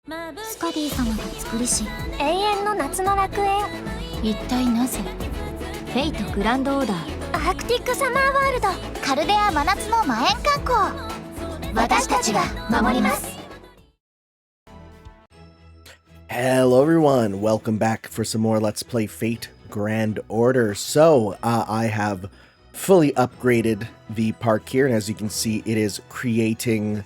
スカディ様が作りし永遠の夏の楽園。一体なぜフェイトグランドオーダーアークティックサマーワールド。カルデア真夏の魔縁観光。私たちが守ります。 Hello everyone, welcome back for some more Let's Play Fate Grand Order. So, I have fully upgraded the park here, and as you can see, it is creating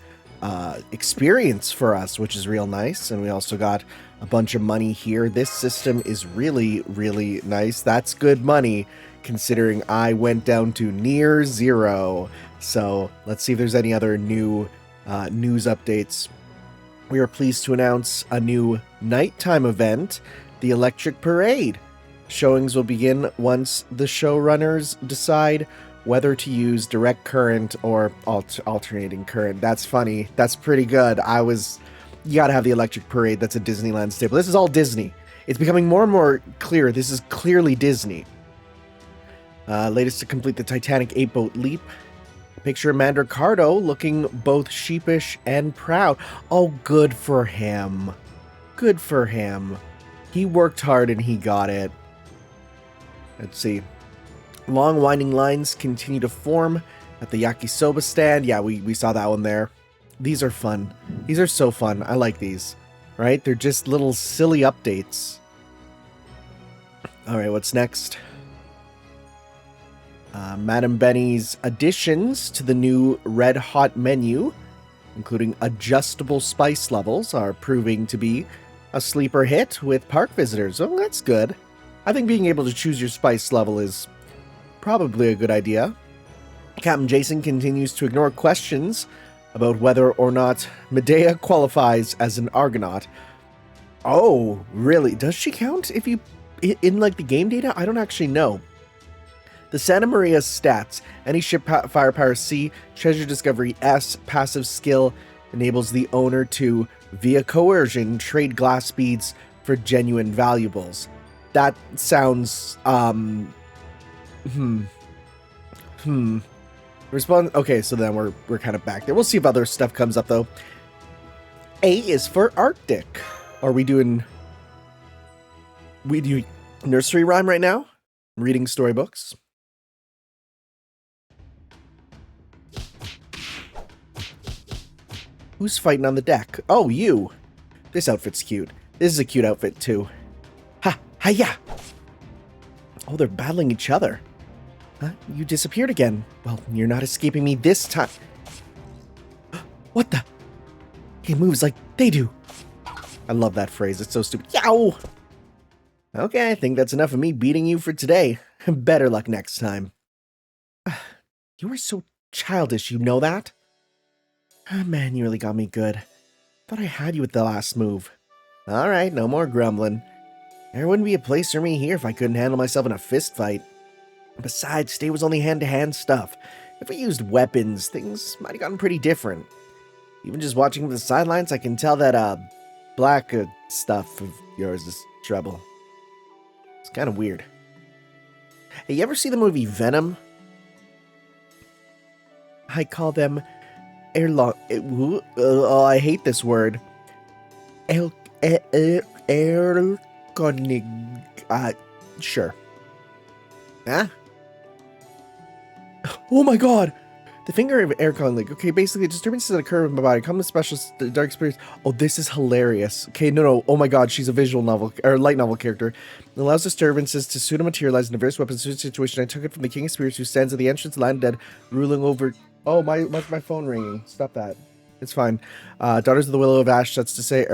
experience for us, which is real nice, and we also got a bunch of money here. This system is really, really nice. That's good money, considering I went down to near zero. So, let's see if there's any other new news updates. We are pleased to announce a new nighttime event, the Electric Parade. Showings will begin once the showrunners decide whether to use direct current or alternating current. That's funny. That's pretty good. You gotta have the Electric Parade. That's a Disneyland staple. This is all Disney. It's becoming more and more clear. This is clearly Disney. Latest to complete the Titanic 8-boat leap. Picture Mandricardo looking both sheepish and proud. Oh, good for him. Good for him. He worked hard and he got it. Let's see. Long winding lines continue to form at the yakisoba stand. Yeah, we saw that one there. These are fun. These are so fun. I like these. Right? They're just little silly updates. Alright, what's next? Madam Benny's additions to the new Red Hot menu, including adjustable spice levels, are proving to be a sleeper hit with park visitors. Oh, that's good. I think being able to choose your spice level is probably a good idea. Captain Jason continues to ignore questions about whether or not Medea qualifies as an Argonaut. Oh, really? Does she count if you in like the game data? I don't actually know. The Santa Maria stats: any ship firepower C, treasure discovery S, passive skill enables the owner to, via coercion, trade glass beads for genuine valuables. That sounds, Okay, so then we're kind of back there. We'll see if other stuff comes up, though. A is for Arctic. Are we doing nursery rhyme right now? I'm reading storybooks. Who's fighting on the deck? Oh, you. This outfit's cute. This is a cute outfit, too. Ha! Hiya! Oh, they're battling each other. Huh? You disappeared again. Well, you're not escaping me this time. What the? He moves like they do. I love that phrase. It's so stupid. Yow! Okay, I think that's enough of me beating you for today. Better luck next time. You are so childish, you know that? Oh, man, you really got me good. Thought I had you at the last move. Alright, no more grumbling. There wouldn't be a place for me here if I couldn't handle myself in a fist fight. Besides, today was only hand-to-hand stuff. If we used weapons, things might have gotten pretty different. Even just watching from the sidelines, I can tell that, black stuff of yours is trouble. It's kind of weird. Hey, you ever see the movie Venom? I call them I hate this word. Sure. Huh? Oh my god! The finger of Aircon League. Okay, basically, disturbances that occur in my body. Common special dark experience. Oh, this is hilarious. Okay, no. Oh my god, she's a visual novel, or light novel character. It allows disturbances to pseudo-materialize in a various weapons situation. I took it from the King of Spirits, who stands at the entrance, lying dead, ruling over... Oh, my phone ringing. Stop that. It's fine. Daughters of the Willow of Ash, that's to say,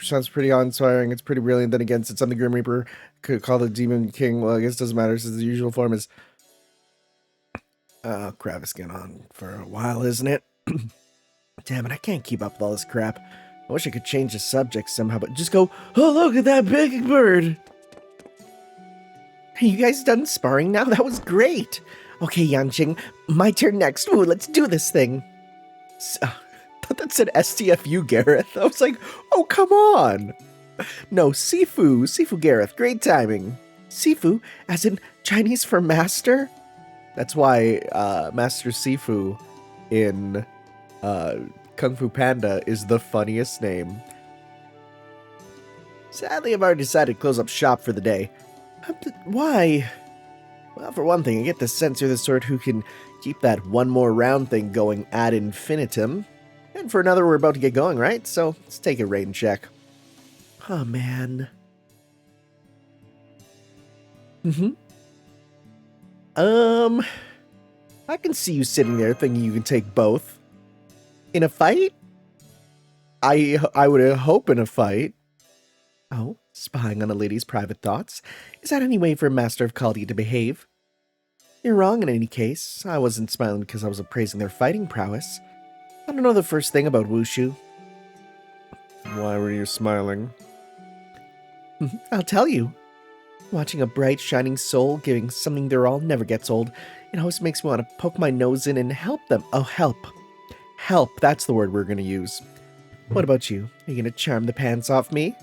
sounds pretty awe-inspiring. It's pretty brilliant. Then again, since I'm the Grim Reaper, could call the Demon King. Well, I guess it doesn't matter, since the usual form is... crap, it's going on for a while, isn't it? Damn it, I can't keep up with all this crap. I wish I could change the subject somehow, but just go, oh, look at that big bird! Hey, you guys done sparring now? That was great! Okay, Yanqing, my turn next. Ooh, let's do this thing. I thought that said STFU, Gareth. I was like, oh, come on. No, Sifu. Sifu Gareth. Great timing. Sifu, as in Chinese for master? That's why Master Sifu in Kung Fu Panda is the funniest name. Sadly, I've already decided to close up shop for the day. Why? Well, for one thing, I get the sense you're the sort who can keep that one more round thing going ad infinitum. And for another, we're about to get going, right? So let's take a rating check. Oh, man. I can see you sitting there thinking you can take both. In a fight? I would hope in a fight. Oh, spying on a lady's private thoughts? Is that any way for a master of Chaldea to behave? You're wrong in any case. I wasn't smiling because I was appraising their fighting prowess. I don't know the first thing about wushu. Why were you smiling? I'll tell you. Watching a bright, shining soul giving something their all never gets old. It always makes me want to poke my nose in and help them. Oh, help. Help, that's the word we're going to use. What about you? Are you going to charm the pants off me?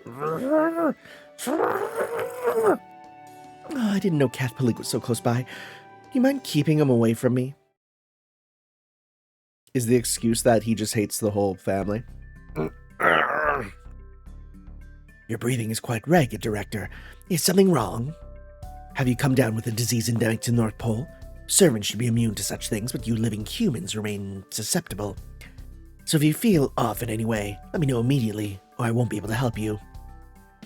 Oh, I didn't know Cat Palik was so close by. Do you mind keeping him away from me? Is the excuse that he just hates the whole family? Your breathing is quite ragged, Director. Is something wrong? Have you come down with a disease endemic to North Pole? Servants should be immune to such things, but you living humans remain susceptible. So if you feel off in any way, let me know immediately, or I won't be able to help you.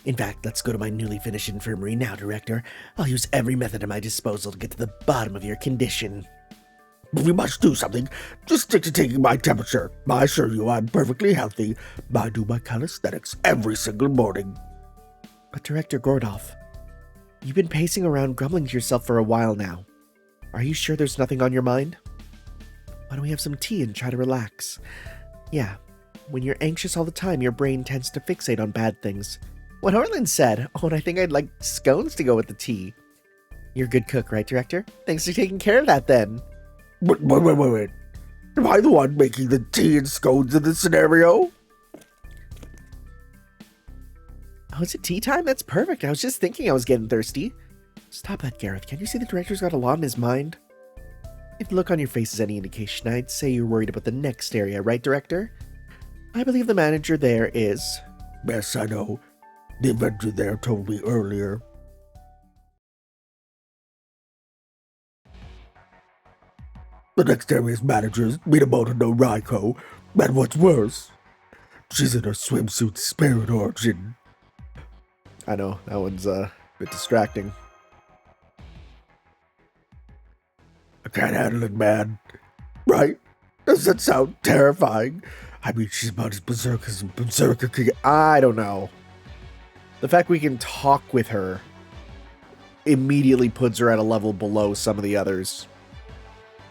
In fact, let's go to my newly finished infirmary now, Director. I'll use every method at my disposal to get to the bottom of your condition. We must do something. Just stick to taking my temperature. I assure you I'm perfectly healthy. I do my calisthenics every single morning. But Director Gordolf, you've been pacing around grumbling to yourself for a while now. Are you sure there's nothing on your mind? Why don't we have some tea and try to relax? Yeah, when you're anxious all the time, your brain tends to fixate on bad things. What Orland said. Oh, and I think I'd like scones to go with the tea. You're a good cook, right, Director? Thanks for taking care of that, then. Wait. Am I the one making the tea and scones in this scenario? Oh, is it tea time? That's perfect. I was just thinking I was getting thirsty. Stop that, Gareth. Can't you see the Director's got a lot in his mind? If the look on your face is any indication, I'd say you're worried about the next area, right, Director? I believe the manager there is... Yes, I know. The inventor there told me earlier. The next area's manager is Minamoto no Raiko, and what's worse, she's in her swimsuit spirit origin. I know, that one's a bit distracting. I can't handle it, man. Right? Does that sound terrifying? I mean, she's about as berserk as a berserker can get. I don't know. The fact we can talk with her immediately puts her at a level below some of the others.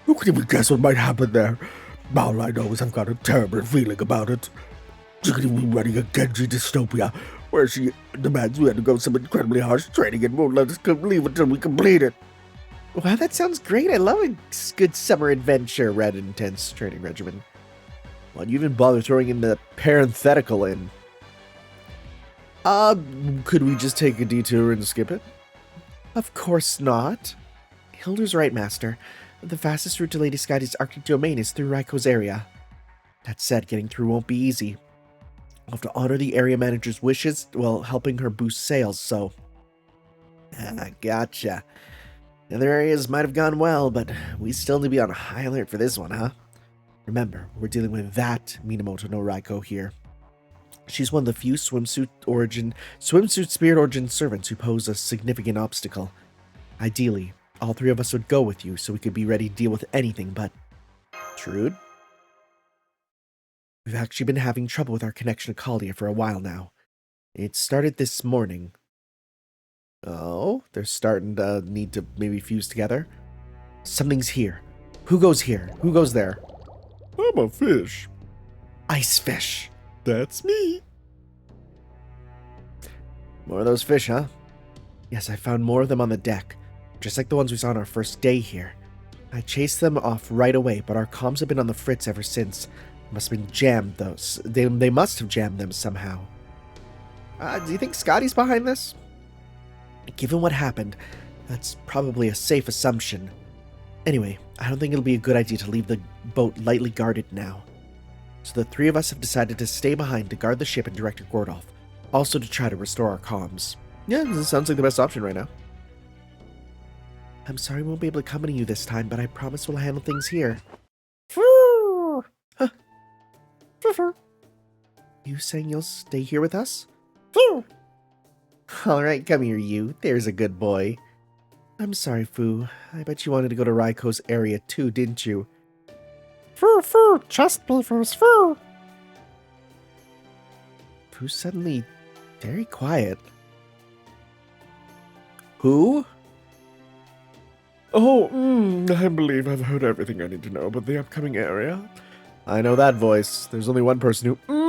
Who can even guess what might happen there? All I know is I've got a terrible feeling about it. She could even be running a Genji dystopia, where she demands we undergo some incredibly harsh training and won't let us leave until we complete it. Wow, that sounds great. I love a good summer adventure, red intense training regimen. Well, you even bother throwing in the parenthetical in. Could we just take a detour and skip it? Of course not. Hilder's right, Master. The fastest route to Lady Sky's Arctic domain is through Raiko's area. That said, getting through won't be easy. I'll have to honor the area manager's wishes while helping her boost sales, so... Gotcha. The other areas might have gone well, but we still need to be on high alert for this one, huh? Remember, we're dealing with that Minamoto no Raiko here. She's one of the few swimsuit spirit origin servants who pose a significant obstacle. Ideally, all three of us would go with you so we could be ready to deal with anything, but... Trude? We've actually been having trouble with our connection to Chaldea for a while now. It started this morning. Oh, they're starting to need to maybe fuse together. Something's here. Who goes here? Who goes there? I'm a fish. Ice fish. That's me. More of those fish, huh? Yes, I found more of them on the deck, just like the ones we saw on our first day here. I chased them off right away, but our comms have been on the fritz ever since. Must have been jammed, those. They must have jammed them somehow. Do you think Scotty's behind this? Given what happened, that's probably a safe assumption. Anyway, I don't think it'll be a good idea to leave the boat lightly guarded now. So the three of us have decided to stay behind to guard the ship and Director Gordolf. Also to try to restore our comms. Yeah, this sounds like the best option right now. I'm sorry we won't be able to accompany you this time, but I promise we'll handle things here. Huh. You saying you'll stay here with us? Alright, come here, you. There's a good boy. I'm sorry, Fu. I bet you wanted to go to Raiko's area too, didn't you? Fu, chest beavers, Fu. Fu's suddenly very quiet. Who? Oh, I believe I've heard everything I need to know about the upcoming area. I know that voice. There's only one person who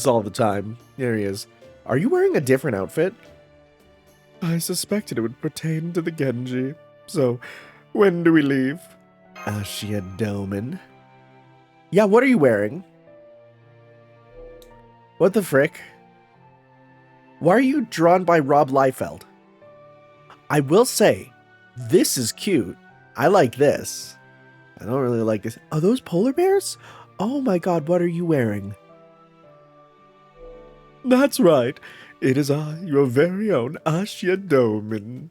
all the time. There he is. Are you wearing a different outfit? I suspected it would pertain to the Genji. So, when do we leave? Ashiya Douman. Yeah, what are you wearing? What the frick? Why are you drawn by Rob Liefeld? I will say, this is cute. I like this. I don't really like this. Are those polar bears? Oh my god, what are you wearing? That's right. It is I, your very own Ashiya Douman.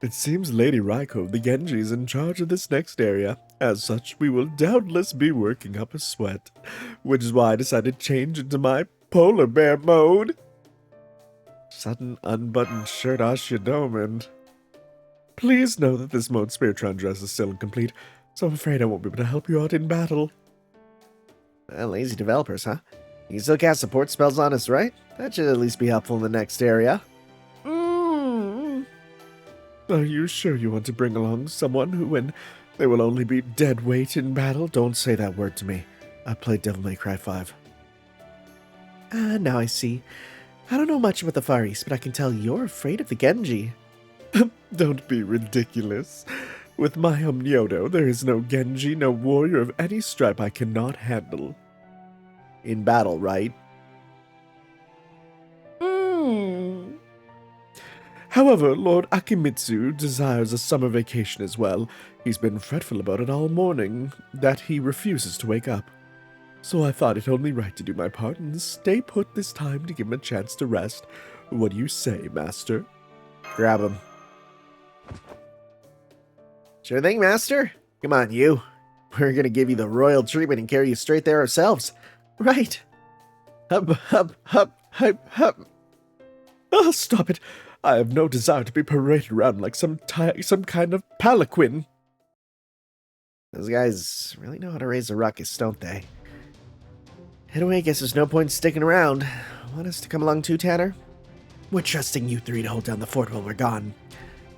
It seems Lady Raiko, the Genji, is in charge of this next area. As such, we will doubtless be working up a sweat, which is why I decided to change into my polar bear mode. Sudden unbuttoned shirt Ashiya Douman. Please know that this mode Spiritron dress is still incomplete, so I'm afraid I won't be able to help you out in battle. Lazy developers, huh? You can still cast support spells on us, right? That should at least be helpful in the next area. Are you sure you want to bring along someone who, when they will only be dead weight in battle? Don't say that word to me. I played Devil May Cry 5. Now I see. I don't know much about the Far East, but I can tell you're afraid of the Genji. Don't be ridiculous. With my Omnyodo, there is no Genji, no warrior of any stripe I cannot handle. In battle, right? However, Lord Akimitsu desires a summer vacation as well. He's been fretful about it all morning, that he refuses to wake up. So I thought it only right to do my part and stay put this time to give him a chance to rest. What do you say, Master? Grab him. Sure thing, Master. Come on, you. We're gonna give you the royal treatment and carry you straight there ourselves. Right. Hup, hup, hup, hup, hup. Oh, stop it. I have no desire to be paraded around like some kind of palanquin. Those guys really know how to raise a ruckus, don't they? Anyway, I guess there's no point sticking around. Want us to come along too, Tanner? We're trusting you three to hold down the fort while we're gone.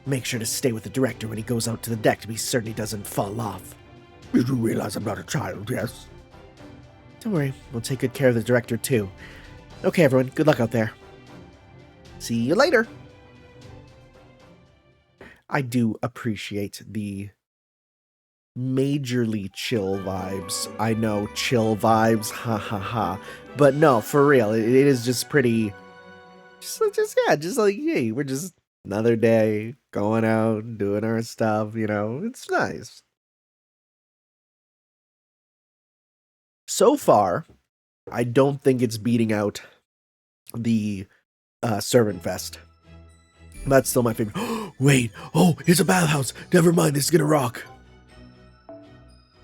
Make sure to stay with the director when he goes out to the deck to be certain he doesn't fall off. You do realize I'm not a child, yes? Don't worry, we'll take good care of the director too. Okay, everyone, good luck out there. See you later. I do appreciate the majorly chill vibes. I know, chill vibes, ha ha ha. But no, for real, it is just pretty... Just like, hey, we're just another day, going out, doing our stuff, you know, it's nice. So far, I don't think it's beating out the Servant Fest. That's still my favorite. Wait, oh, it's a bathhouse. Never mind, this is gonna rock.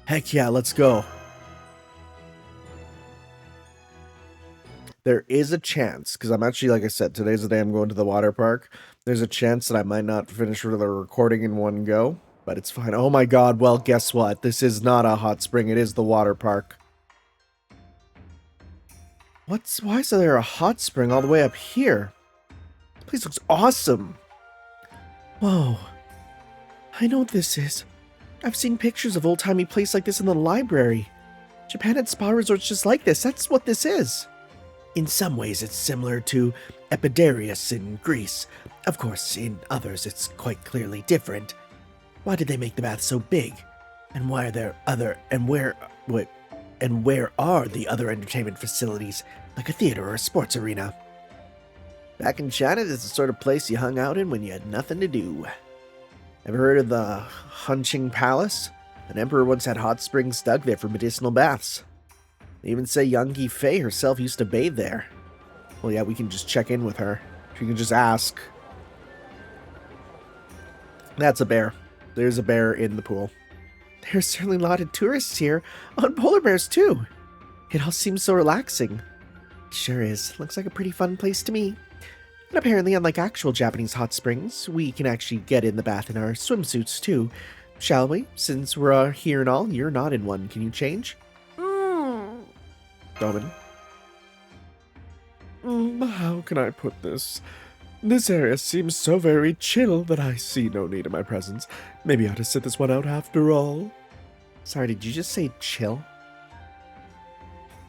Heck yeah, let's go. There is a chance, because I'm actually, like I said, today's the day I'm going to the water park. There's a chance that I might not finish the recording in one go, but it's fine. Oh my god, well, guess what? This is not a hot spring, it is the water park. Why is there a hot spring all the way up here? This place looks awesome. Whoa. I know what this is. I've seen pictures of old-timey place like this in the library. Japan had spa resorts just like this. That's what this is. In some ways, it's similar to Epidaurus in Greece. Of course, in others, it's quite clearly different. Why did they make the bath so big? And why are there other... And where are the other entertainment facilities, like a theater or a sports arena? Back in China, this is the sort of place you hung out in when you had nothing to do. Ever heard of the Hunching Palace? An emperor once had hot springs dug there for medicinal baths. They even say Young Fei herself used to bathe there. Well, yeah, we can just check in with her. She can just ask. That's a bear. There's a bear in the pool. There's certainly a lot of tourists here. On polar bears, too. It all seems so relaxing. It sure is. Looks like a pretty fun place to me. And apparently, unlike actual Japanese hot springs, we can actually get in the bath in our swimsuits, too. Shall we? Since we're here and all, you're not in one. Can you change? Douman. How can I put this? This area seems so very chill that I see no need of my presence. Maybe I ought to sit this one out after all. Sorry, did you just say chill?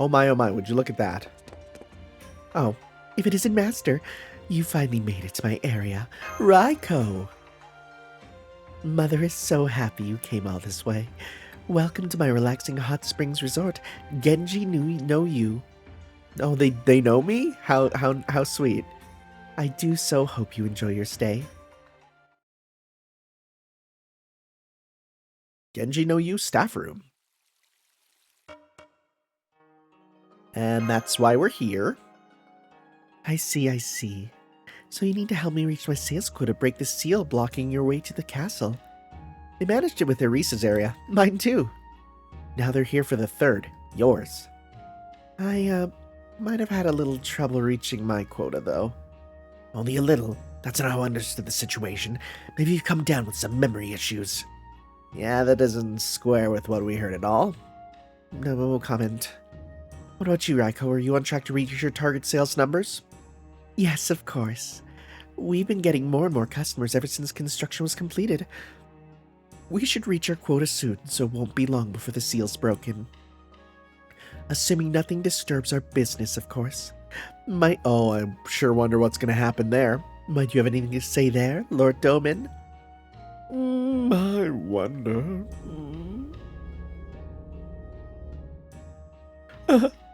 Oh my, would you look at that? Oh, if it isn't Master, you finally made it to my area. Raiko! Mother is so happy you came all this way. Welcome to my relaxing hot springs resort. Genji know you. Oh, they know me? How sweet. I do so hope you enjoy your stay. Genji know you staff room. And that's why we're here. I see. So you need to help me reach my sales quota, break the seal blocking your way to the castle. They managed it with their Risa's area. Mine too. Now they're here for the third. Yours. I, might have had a little trouble reaching my quota, though. Only a little. That's not how I understood the situation. Maybe you've come down with some memory issues. Yeah, that doesn't square with what we heard at all. No comment. What about you, Raiko? Are you on track to reach your target sales numbers? Yes, of course. We've been getting more and more customers ever since construction was completed. We should reach our quota soon, so it won't be long before the seal's broken. Assuming nothing disturbs our business, of course. Oh, I sure wonder what's going to happen there. Might you have anything to say there, Lord Douman? I wonder.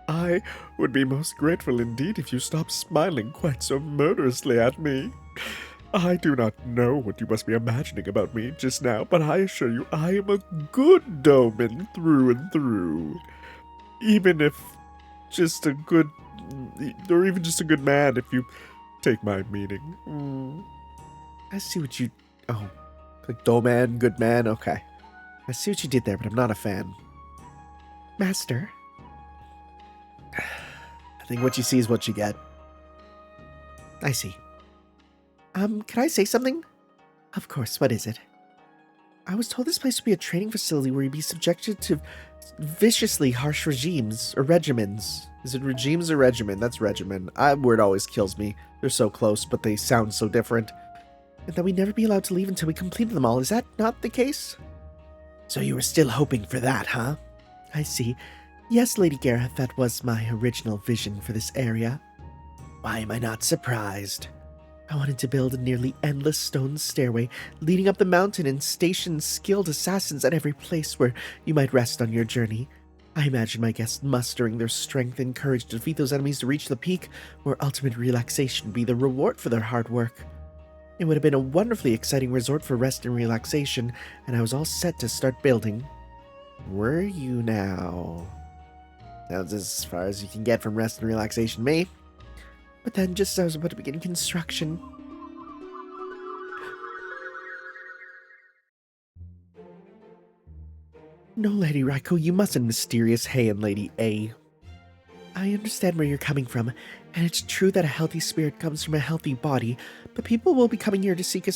I would be most grateful indeed if you stopped smiling quite so murderously at me. I do not know what you must be imagining about me just now, but I assure you I am a good Douman through and through. Even if just a good, or even just a good man, if you take my meaning. I see what you... Oh, like Douman, good man, okay. I see what you did there, but I'm not a fan. Master? I think what you see is what you get. I see. Can I say something? Of course, what is it? I was told this place would be a training facility where you'd be subjected to viciously harsh regimes, or regimens. Is it regimes or regimen? That's regimen. Word always kills me. They're so close, but they sound so different. And that we'd never be allowed to leave until we completed them all. Is that not the case? So you were still hoping for that, huh? I see. Yes, Lady Gareth, that was my original vision for this area. Why am I not surprised? I wanted to build a nearly endless stone stairway leading up the mountain and station skilled assassins at every place where you might rest on your journey. I imagine my guests mustering their strength and courage to defeat those enemies to reach the peak, where ultimate relaxation would be the reward for their hard work. It would have been a wonderfully exciting resort for rest and relaxation, and I was all set to start building. Were you now? That's as far as you can get from rest and relaxation to me. But then, just as I was about to begin construction... No, Lady Raiko, you mustn't mysterious hey and Lady A. I understand where you're coming from, and it's true that a healthy spirit comes from a healthy body, but people will be coming here seeking a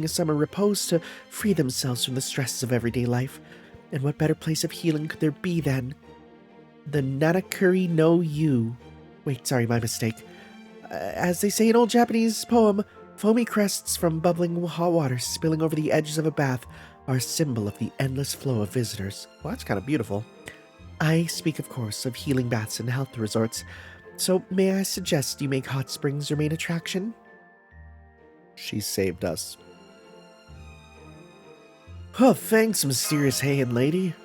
summer repose to free themselves from the stresses of everyday life. And what better place of healing could there be than the Nanakuri no Yu? Wait, sorry, my mistake. As they say in old Japanese poem, foamy crests from bubbling hot water spilling over the edges of a bath are a symbol of the endless flow of visitors. Well, that's kind of beautiful. I speak, of course, of healing baths and health resorts, so may I suggest you make hot springs your main attraction? She saved us. Oh, thanks, mysterious Heian lady.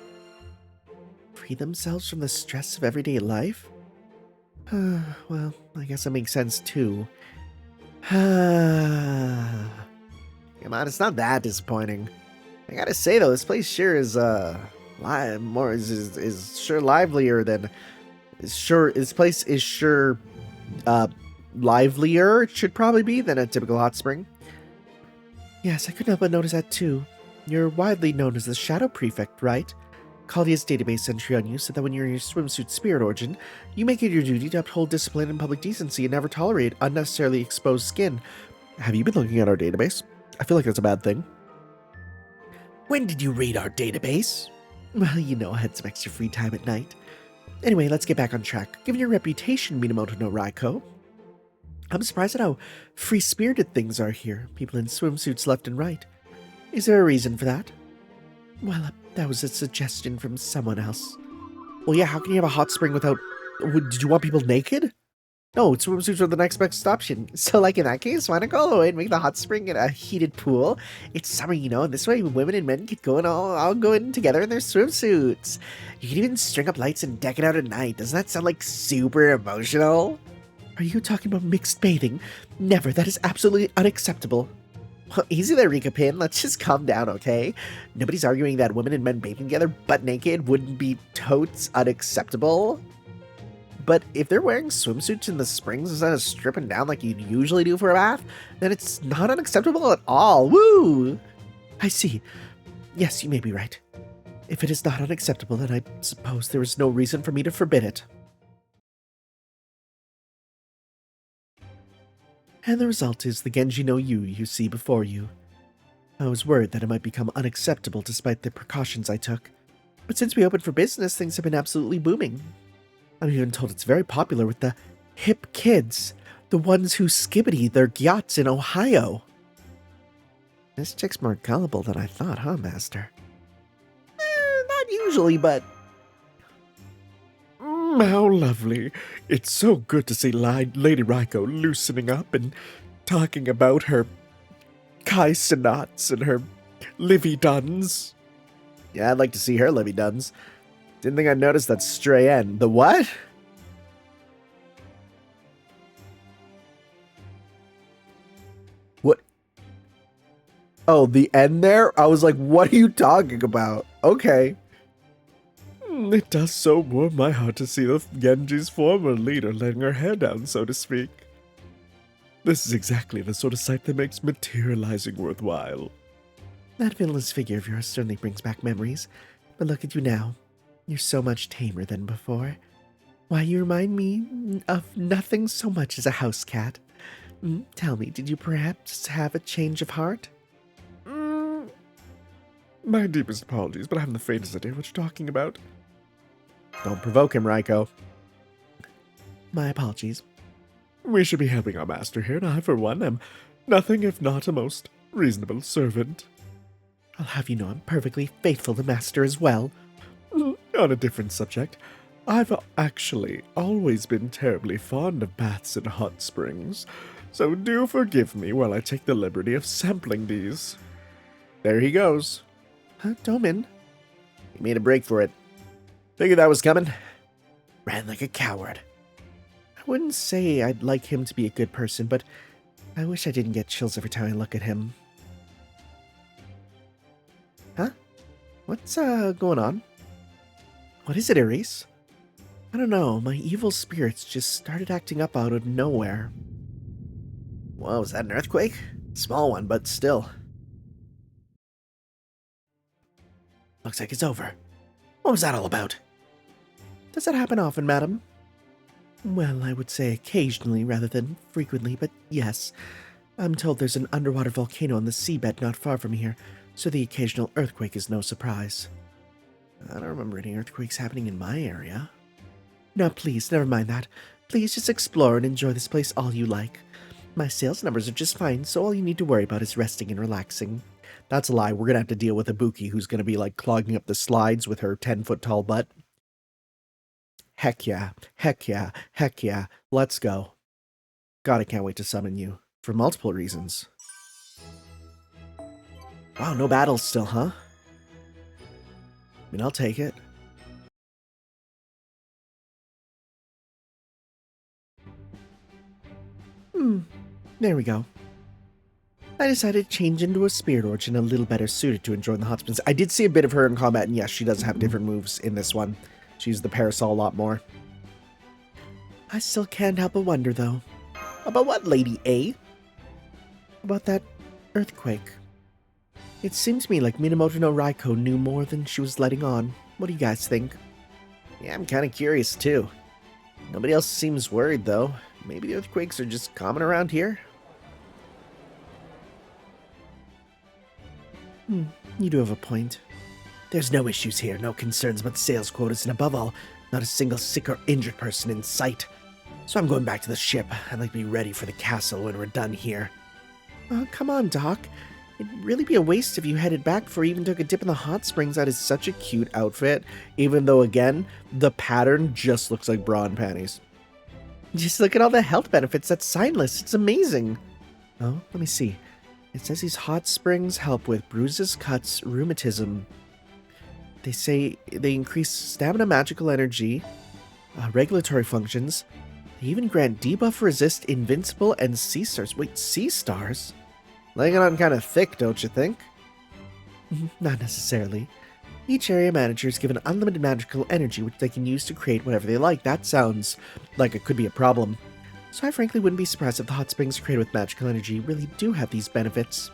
Free themselves from the stress of everyday life? Well, I guess that makes sense too. Come on, it's not that disappointing. I gotta say though, this place sure is is sure livelier than This place is sure livelier, it should probably be, than a typical hot spring. Yes, I couldn't help but notice that too. You're widely known as the Shadow Prefect, right? Caldia's database entry on you said that when you're in your swimsuit spirit origin, you make it your duty to uphold discipline and public decency and never tolerate unnecessarily exposed skin. Have you been looking at our database? I feel like that's a bad thing. When did you read our database? Well, you know, I had some extra free time at night. Anyway, let's get back on track. Given your reputation, Minamoto no Raiko, I'm surprised at how free-spirited things are here. People in swimsuits left and right. Is there a reason for that? Well, that was a suggestion from someone else. Well, yeah, how can you have a hot spring without... Did you want people naked? No, swimsuits are the next best option. So, like, in that case, why not go all the way and make the hot spring in a heated pool? It's summer, you know, and this way women and men could go and all go in together in their swimsuits. You can even string up lights and deck it out at night. Doesn't that sound, like, super emotional? Are you talking about mixed bathing? Never. That is absolutely unacceptable. Well, easy there, Rika Pin. Let's just calm down, okay? Nobody's arguing that women and men bathing together butt naked wouldn't be totes unacceptable. But if they're wearing swimsuits in the springs instead of stripping down like you'd usually do for a bath, then it's not unacceptable at all. Woo! I see. Yes, you may be right. If it is not unacceptable, then I suppose there is no reason for me to forbid it. And the result is the Genji no you see before you. I was worried that it might become unacceptable despite the precautions I took. But since we opened for business, things have been absolutely booming. I'm even told it's very popular with the hip kids, the ones who skibbity their yachts in Ohio. This chick's more gullible than I thought, huh, Master? Not usually, but... How lovely. It's so good to see Lady Raiko loosening up and talking about her Kai Sinats and her Livy Duns. Yeah, I'd like to see her Livy Duns. Didn't think I'd noticed that stray N. The what? What? Oh, the N there? I was like, what are you talking about? Okay. It does so warm my heart to see the Genji's former leader letting her hair down, so to speak. This is exactly the sort of sight that makes materializing worthwhile. That villainous figure of yours certainly brings back memories. But look at you now. You're so much tamer than before. Why, you remind me of nothing so much as a house cat. Tell me, did you perhaps have a change of heart? My deepest apologies, but I haven't the faintest idea what you're talking about. Don't provoke him, Raiko. My apologies. We should be helping our master here, and I, for one, am nothing if not a most reasonable servant. I'll have you know I'm perfectly faithful to Master as well. On a different subject, I've actually always been terribly fond of baths and hot springs, so do forgive me while I take the liberty of sampling these. There he goes. Douman. He made a break for it. Figured that was coming. Ran like a coward. I wouldn't say I'd like him to be a good person, but I wish I didn't get chills every time I look at him. Huh? What's going on? What is it, Ares? I don't know, my evil spirits just started acting up out of nowhere. Whoa, was that an earthquake? Small one, but still. Looks like it's over. What was that all about? Does that happen often, madam? Well, I would say occasionally rather than frequently, but yes. I'm told there's an underwater volcano on the seabed not far from here, so the occasional earthquake is no surprise. I don't remember any earthquakes happening in my area. No, please, never mind that. Please just explore and enjoy this place all you like. My sales numbers are just fine, so all you need to worry about is resting and relaxing. That's a lie. We're going to have to deal with Ibuki, who's going to be, like, clogging up the slides with her 10-foot-tall butt. Heck yeah. Heck yeah. Heck yeah. Let's go. God, I can't wait to summon you. For multiple reasons. Wow, no battles still, huh? I mean, I'll take it. There we go. I decided to change into a spirit origin a little better suited to enjoying the hot springs. I did see a bit of her in combat, and yes, she does have different moves in this one. She used the parasol a lot more. I still can't help but wonder, though. About what, Lady A? About that earthquake. It seemed to me like Minamoto no Raiko knew more than she was letting on. What do you guys think? Yeah, I'm kind of curious, too. Nobody else seems worried, though. Maybe the earthquakes are just common around here? You do have a point. There's no issues here, no concerns about sales quotas, and above all, not a single sick or injured person in sight. So I'm going back to the ship. I'd like to be ready for the castle when we're done here. Oh, come on, Doc. It'd really be a waste if you headed back before you even took a dip in the hot springs. That is such a cute outfit, even though, again, the pattern just looks like bra and panties. Just look at all the health benefits. That's signless. It's amazing. Oh, let me see. It says these hot springs help with bruises, cuts, rheumatism. They say they increase stamina, magical energy, regulatory functions. They even grant debuff, resist, invincible, and sea stars. Wait, sea stars? Laying it on kind of thick, don't you think? Not necessarily. Each area manager is given unlimited magical energy, which they can use to create whatever they like. That sounds like it could be a problem. So I frankly wouldn't be surprised if the hot springs created with magical energy really do have these benefits.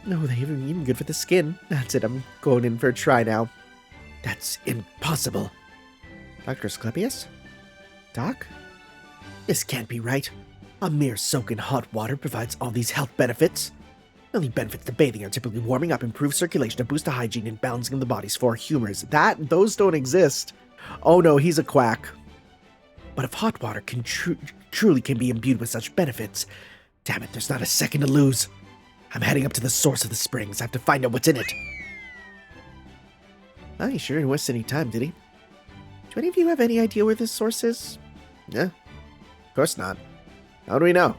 No, they're even good for the skin. That's it, I'm going in for a try now. That's impossible. Dr. Asclepius? Doc? This can't be right. A mere soak in hot water provides all these health benefits. The only benefits to bathing are typically warming up, improved circulation, a boost to hygiene, and balancing of the body's four humors. Those don't exist. Oh no, he's a quack. But if hot water can truly can be imbued with such benefits, damn it, there's not a second to lose. I'm heading up to the source of the springs. I have to find out what's in it. Oh, he sure didn't waste any time, did he? Do any of you have any idea where this source is? Yeah, of course not. How do we know?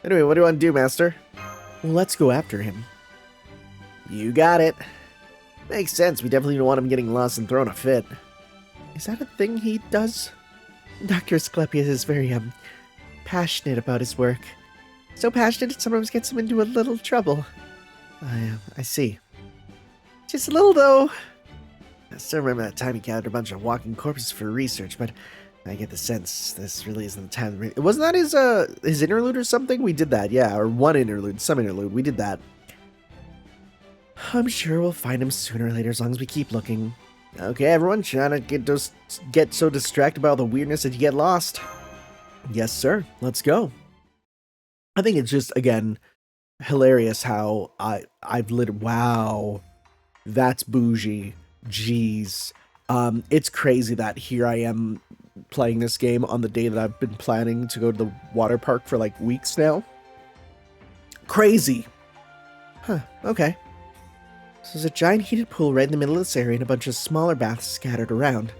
Anyway, what do you want to do, Master? Well, let's go after him. You got it. Makes sense. We definitely don't want him getting lost and throwing a fit. Is that a thing he does? Dr. Asclepius is very, passionate about his work. So passionate it sometimes gets him into a little trouble. I see. Just a little, though. I still remember that time he gathered a bunch of walking corpses for research, but I get the sense this really isn't the time. Wasn't that his interlude or something? We did that, yeah. Or one interlude, some interlude. We did that. I'm sure we'll find him sooner or later as long as we keep looking. Okay, everyone, try not to get so distracted by all the weirdness that you get lost. Yes, sir. Let's go. I think it's just, again, hilarious how I've lit. Wow. That's bougie. Jeez. It's crazy that here I am playing this game on the day that I've been planning to go to the water park for like weeks now. Crazy. Huh, okay. So there's a giant heated pool right in the middle of this area and a bunch of smaller baths scattered around.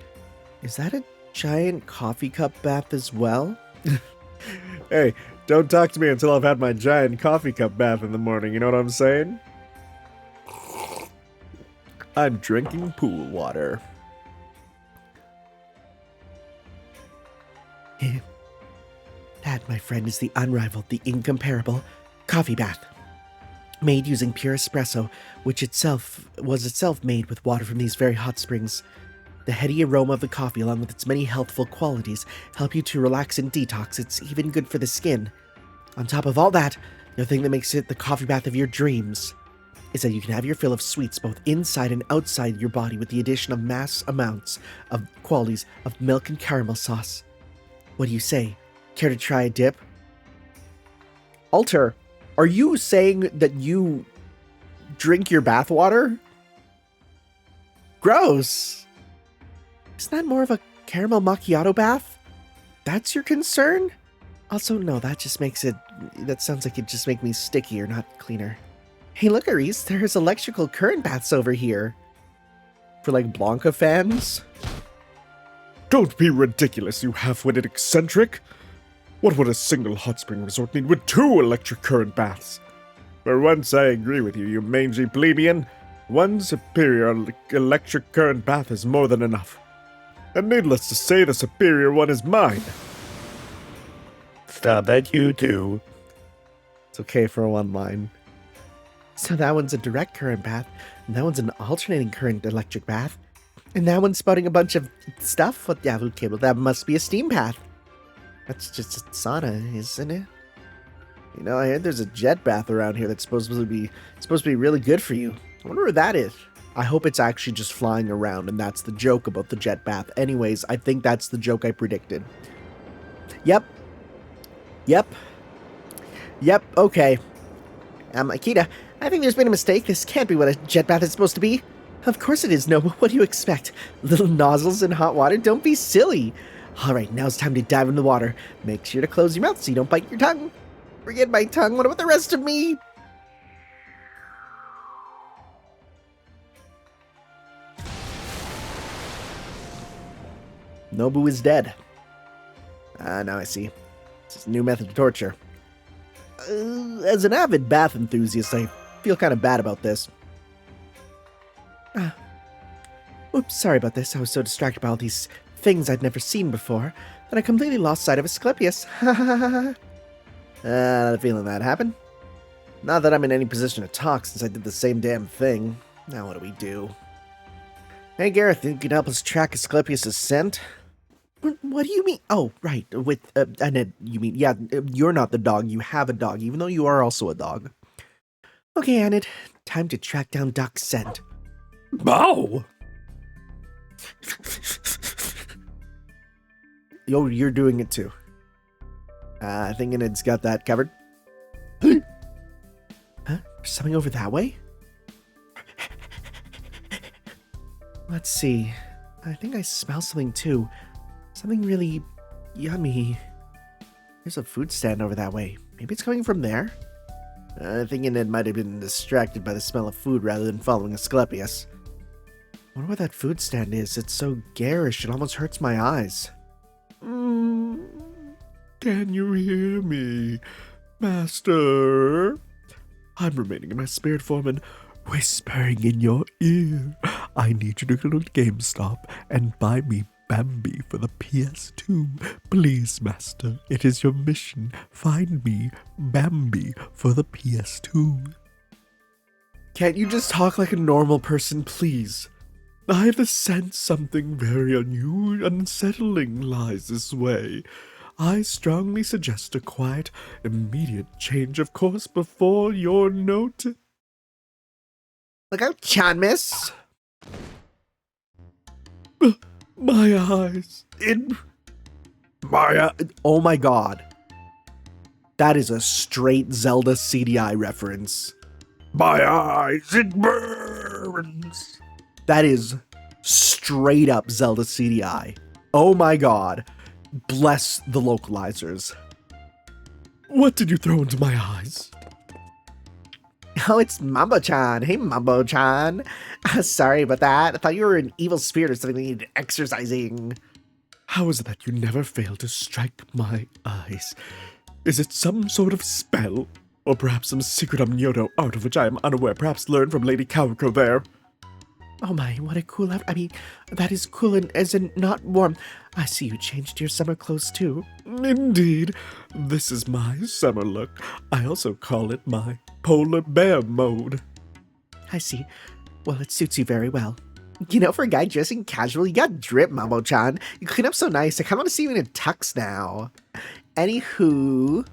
Is that a giant coffee cup bath as well? Hey, don't talk to me until I've had my giant coffee cup bath in the morning, you know what I'm saying? I'm drinking pool water. That, my friend, is the unrivaled, the incomparable coffee bath. Made using pure espresso, which was itself made with water from these very hot springs. The heady aroma of the coffee, along with its many healthful qualities, help you to relax and detox. It's even good for the skin. On top of all that, the thing that makes it the coffee bath of your dreams is that you can have your fill of sweets both inside and outside your body with the addition of mass amounts of qualities of milk and caramel sauce. What do you say? Care to try a dip? Alter, are you saying that you drink your bath water? Gross. Isn't that more of a caramel macchiato bath? That's your concern? Also, no, that sounds like it just make me stickier, not cleaner. Hey, look, Aris, there's electrical current baths over here. For like Blanca fans? Don't be ridiculous, you half-witted eccentric! What would a single hot spring resort need with 2 electric current baths? For once I agree with you, you mangy plebeian. 1 superior electric current bath is more than enough. And needless to say, the superior one is mine. Stop that, you two. It's okay for one line. So that one's a direct current bath, and that one's an alternating current electric bath, and that one's spouting a bunch of stuff? Yeah, okay, well that must be a steam bath. That's just a sauna, isn't it? You know, I heard there's a jet bath around here that's supposed to be really good for you. I wonder where that is. I hope it's actually just flying around, and that's the joke about the jet bath. Anyways, I think that's the joke I predicted. Yep. Okay. Akita, I think there's been a mistake. This can't be what a jet bath is supposed to be. Of course it is, Nobu. What do you expect? Little nozzles in hot water? Don't be silly. Alright, now it's time to dive in the water. Make sure to close your mouth so you don't bite your tongue. Forget my tongue. What about the rest of me? Nobu is dead. Now I see. This is a new method of torture. As an avid bath enthusiast, I feel kind of bad about this. Oops, sorry about this. I was so distracted by all these things I'd never seen before that I completely lost sight of Asclepius. I had a feeling that happened. Not that I'm in any position to talk since I did the same damn thing. Now what do we do? Hey Gareth, think you could help us track Asclepius' scent? What do you mean? Oh, right, with, Annette, you mean, yeah, you're not the dog, you have a dog, even though you are also a dog. Okay, Annette, time to track down Duck's scent. Bow! Yo, you're doing it too. I think Annette's got that covered. Huh? Something over that way? Let's see. I think I smell something too. Something really yummy. There's a food stand over that way. Maybe it's coming from there? I think Annette might have been distracted by the smell of food rather than following Asclepius. I wonder what that food stand is. It's so garish, it almost hurts my eyes. Can you hear me, Master? I'm remaining in my spirit form and whispering in your ear. I need you to go to GameStop and buy me Bambi for the PS2. Please, Master, it is your mission. Find me Bambi for the PS2. Can't you just talk like a normal person, please? I have the sense something very unusual, unsettling lies this way. I strongly suggest a quiet, immediate change of course before your note. Look out, Chan, miss! My eyes. Oh my god. That is a straight Zelda CDI reference. My eyes, it burns. That is straight up Zelda CDI. Oh my god. Bless the localizers. What did you throw into my eyes? Oh, it's Mambo-chan. Hey, Mambo-chan. Sorry about that. I thought you were an evil spirit or something that needed exercising. How is it that you never fail to strike my eyes? Is it some sort of spell? Or perhaps some secret Omnyoto art of which I am unaware, perhaps learned from Lady Kawako there? Oh my, what a cool outfit. I mean, that is cool and as in not warm. I see you changed your summer clothes too. Indeed. This is my summer look. I also call it my polar bear mode. I see. Well, it suits you very well. You know, for a guy dressing casual, you got drip, Mambo-chan. You clean up so nice. I kind of want to see you in a tux now. Anywho,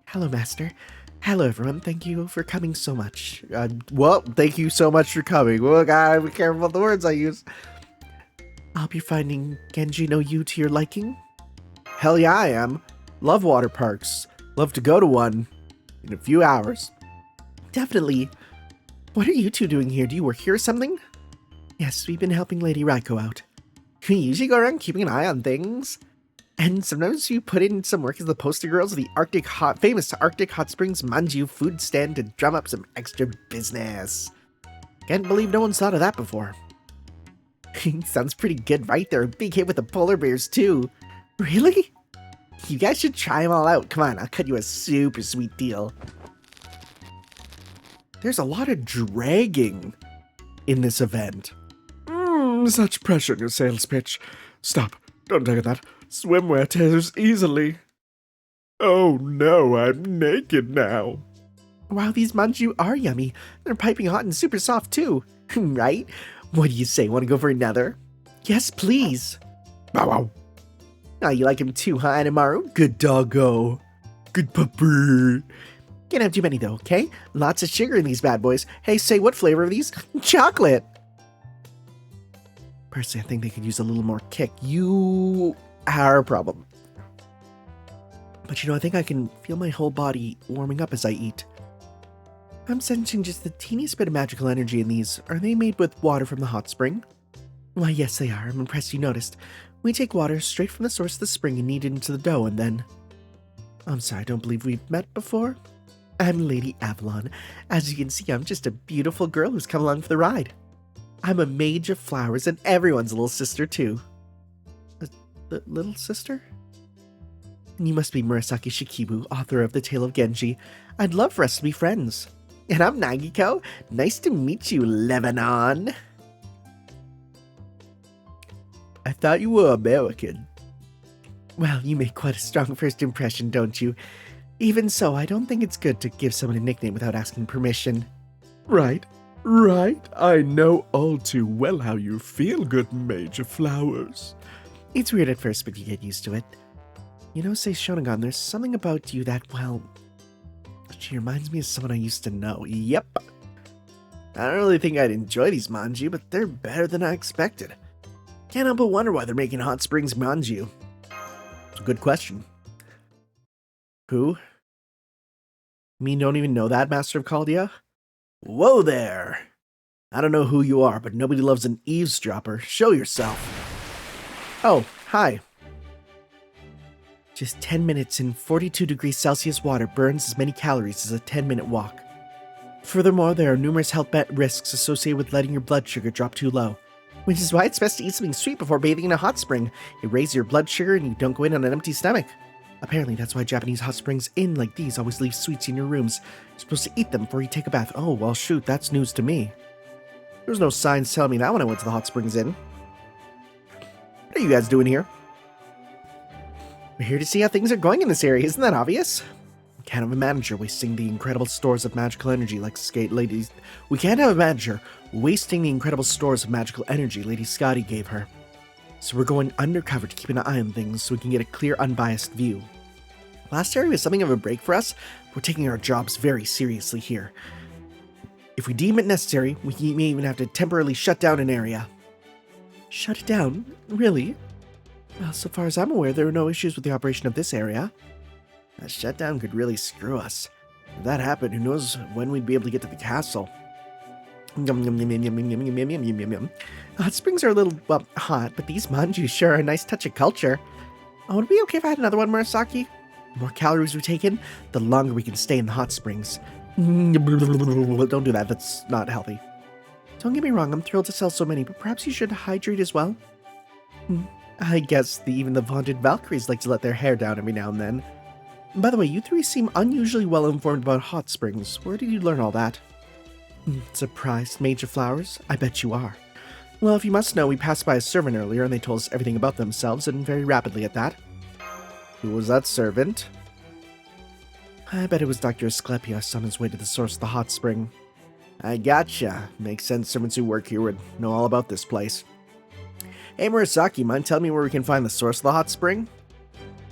hello, Master. Hello, everyone. Thank you for coming so much. Well, thank you so much for coming. Well, gotta be careful about the words I use. I hope you're finding Genji no Yu to your liking. Hell yeah, I am. Love water parks. Love to go to one in a few hours. Definitely. What are you two doing here? Do you work here or something? Yes, we've been helping Lady Raiko out. We usually go around keeping an eye on things. And sometimes you put in some work as the poster girls of the famous Arctic Hot Springs Manju food stand to drum up some extra business. Can't believe no one's thought of that before. Sounds pretty good, right? They're a big hit with the polar bears too. Really? You guys should try them all out. Come on, I'll cut you a super sweet deal. There's a lot of dragging in this event. Such pressure in your sales pitch. Stop. Don't take that. Swimwear tears easily. Oh no, I'm naked now. Wow, these manju are yummy. They're piping hot and super soft too. Right? What do you say? Want to go for another? Yes, please. Bow wow. Oh, you like him too, huh, Animaru? Good doggo. Good puppy. Can't have too many though, okay? Lots of sugar in these bad boys. Hey, say, what flavor are these? Chocolate. Personally, I think they could use a little more kick. You are a problem. But you know, I think I can feel my whole body warming up as I eat. I'm sensing just the teeniest bit of magical energy in these. Are they made with water from the hot spring? Why, yes, they are. I'm impressed you noticed. We take water straight from the source of the spring and knead it into the dough, and then... I'm sorry, I don't believe we've met before. I'm Lady Avalon. As you can see, I'm just a beautiful girl who's come along for the ride. I'm a mage of flowers and everyone's little sister, too. A little sister? You must be Murasaki Shikibu, author of The Tale of Genji. I'd love for us to be friends. And I'm Nagiko. Nice to meet you, Lebanon. I thought you were American. Well, you make quite a strong first impression, don't you? Even so, I don't think it's good to give someone a nickname without asking permission. Right. I know all too well how you feel, good mage of flowers. It's weird at first, but you get used to it. You know, say Shonagon, there's something about you that, well... She reminds me of someone I used to know. Yep. I don't really think I'd enjoy these manju, but they're better than I expected. Can't help but wonder why they're making hot springs manju. It's a good question. Who? You mean don't even know that, Master of Chaldea? Whoa there! I don't know who you are, but nobody loves an eavesdropper. Show yourself. Oh, hi. Just 10 minutes in 42 degrees Celsius water burns as many calories as a 10-minute walk. Furthermore, there are numerous health risks associated with letting your blood sugar drop too low, which is why it's best to eat something sweet before bathing in a hot spring. It raises your blood sugar and you don't go in on an empty stomach. Apparently, that's why Japanese hot springs inn like these always leave sweets in your rooms. You're supposed to eat them before you take a bath. Oh, well shoot, that's news to me. There was no signs telling me that when I went to the hot springs inn. What are you guys doing here? We're here to see how things are going in this area, isn't that obvious? We can't have a manager wasting the incredible stores of magical energy like ladies. We can't have a manager wasting the incredible stores of magical energy Lady Scotty gave her. So we're going undercover to keep an eye on things so we can get a clear, unbiased view. Last area was something of a break for us. We're taking our jobs very seriously here. If we deem it necessary, we may even have to temporarily shut down an area. Shut it down? Really? Well, so far as I'm aware, there are no issues with the operation of this area. A shutdown could really screw us. If that happened, who knows when we'd be able to get to the castle. Hot springs are a little, well, hot, but these manju sure are a nice touch of culture. Oh, would it be okay if I had another one, Murasaki? The more calories we take in, the longer we can stay in the hot springs. Don't do that, that's not healthy. Don't get me wrong, I'm thrilled to sell so many, but perhaps you should hydrate as well? I guess even the vaunted Valkyries like to let their hair down every now and then. By the way, you three seem unusually well informed about hot springs. Where did you learn all that? Surprised, Mage of Flowers? I bet you are. Well, if you must know, we passed by a servant earlier and they told us everything about themselves, and very rapidly at that. Who was that servant? I bet it was Dr. Asclepius on his way to the source of the hot spring. I gotcha. Makes sense servants who work here would know all about this place. Hey Murasaki, mind telling me where we can find the source of the hot spring?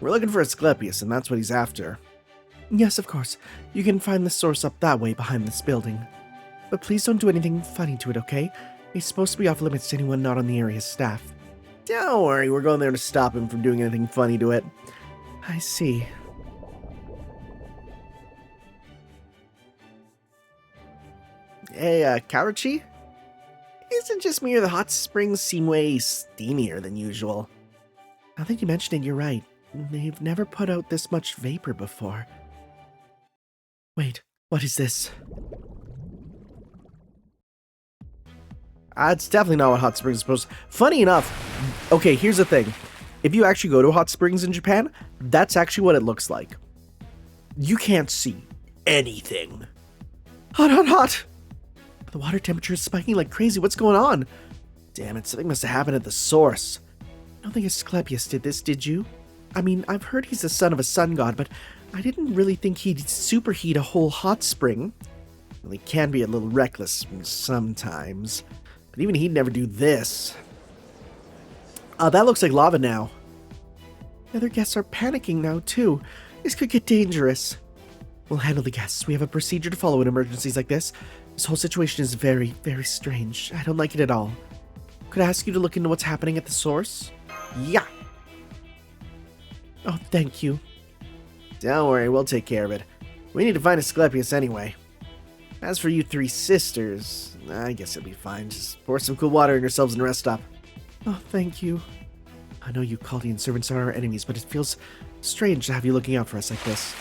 We're looking for Asclepius, and that's what he's after. Yes, of course. You can find the source up that way behind this building. But please don't do anything funny to it, okay? It's supposed to be off limits to anyone not on the area's staff. Don't worry, we're going there to stop him from doing anything funny to it. I see. Hey, Karuchi? Is it just me or the hot springs seem way steamier than usual? Now that you mention it, you're right. They've never put out this much vapor before. Wait, what is this? It's definitely not what hot springs is supposed to... Funny enough, okay, here's the thing. If you actually go to hot springs in Japan, that's actually what it looks like. You can't see anything. Hot, hot, hot! The water temperature is spiking like crazy. What's going on? Damn it, something must have happened at the source. I don't think Asclepius did this, did you? I mean, I've heard he's the son of a sun god, but I didn't really think he'd superheat a whole hot spring. Well, he can be a little reckless sometimes. But even he'd never do this. That looks like lava now. The other guests are panicking now, too. This could get dangerous. We'll handle the guests. We have a procedure to follow in emergencies like this. This whole situation is very, very strange. I don't like it at all. Could I ask you to look into what's happening at the source? Yeah. Oh, thank you. Don't worry, we'll take care of it. We need to find Asclepius anyway. As for you three sisters, I guess it'll be fine. Just pour some cool water in yourselves and rest up. Oh, thank you. I know you Chaldean servants are our enemies, but it feels strange to have you looking out for us like this.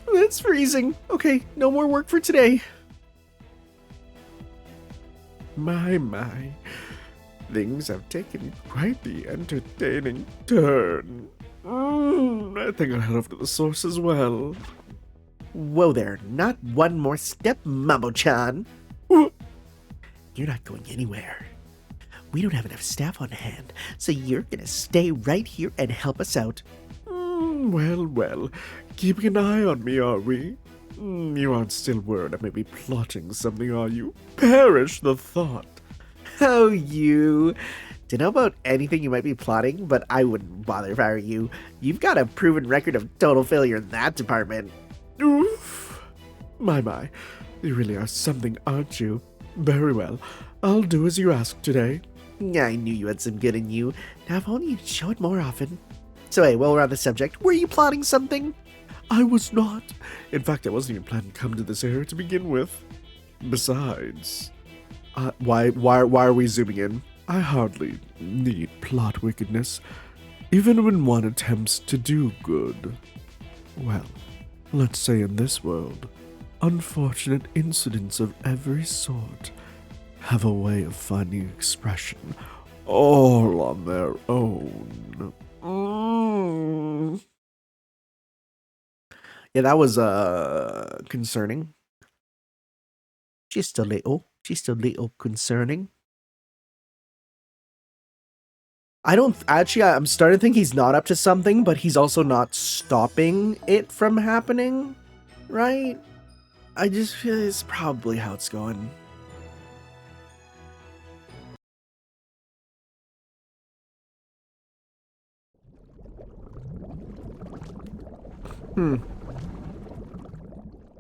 It's freezing. Okay, no more work for today. My. Things have taken quite the entertaining turn. I think I'll head off to the source as well. Whoa there, not one more step, Mamo-chan. You're not going anywhere. We don't have enough staff on hand, so you're gonna stay right here and help us out. Well, keeping an eye on me, are we? You aren't still worried I may be plotting something, are you? Perish the thought. Oh, you. Don't know about anything you might be plotting, but I wouldn't bother if I were you. You've got a proven record of total failure in that department. Oof. My. You really are something, aren't you? Very well. I'll do as you ask today. I knew you had some good in you. Now, if only you'd show it more often. So, hey, while we're on the subject, were you plotting something? I was not. In fact, I wasn't even planning to come to this area to begin with. Besides... Why are we zooming in? I hardly need plot wickedness, even when one attempts to do good. Well, let's say in this world, unfortunate incidents of every sort have a way of finding expression all on their own. Yeah, that was concerning. Just a little concerning. I'm starting to think he's not up to something, but he's also not stopping it from happening, right? I just feel it's probably how it's going.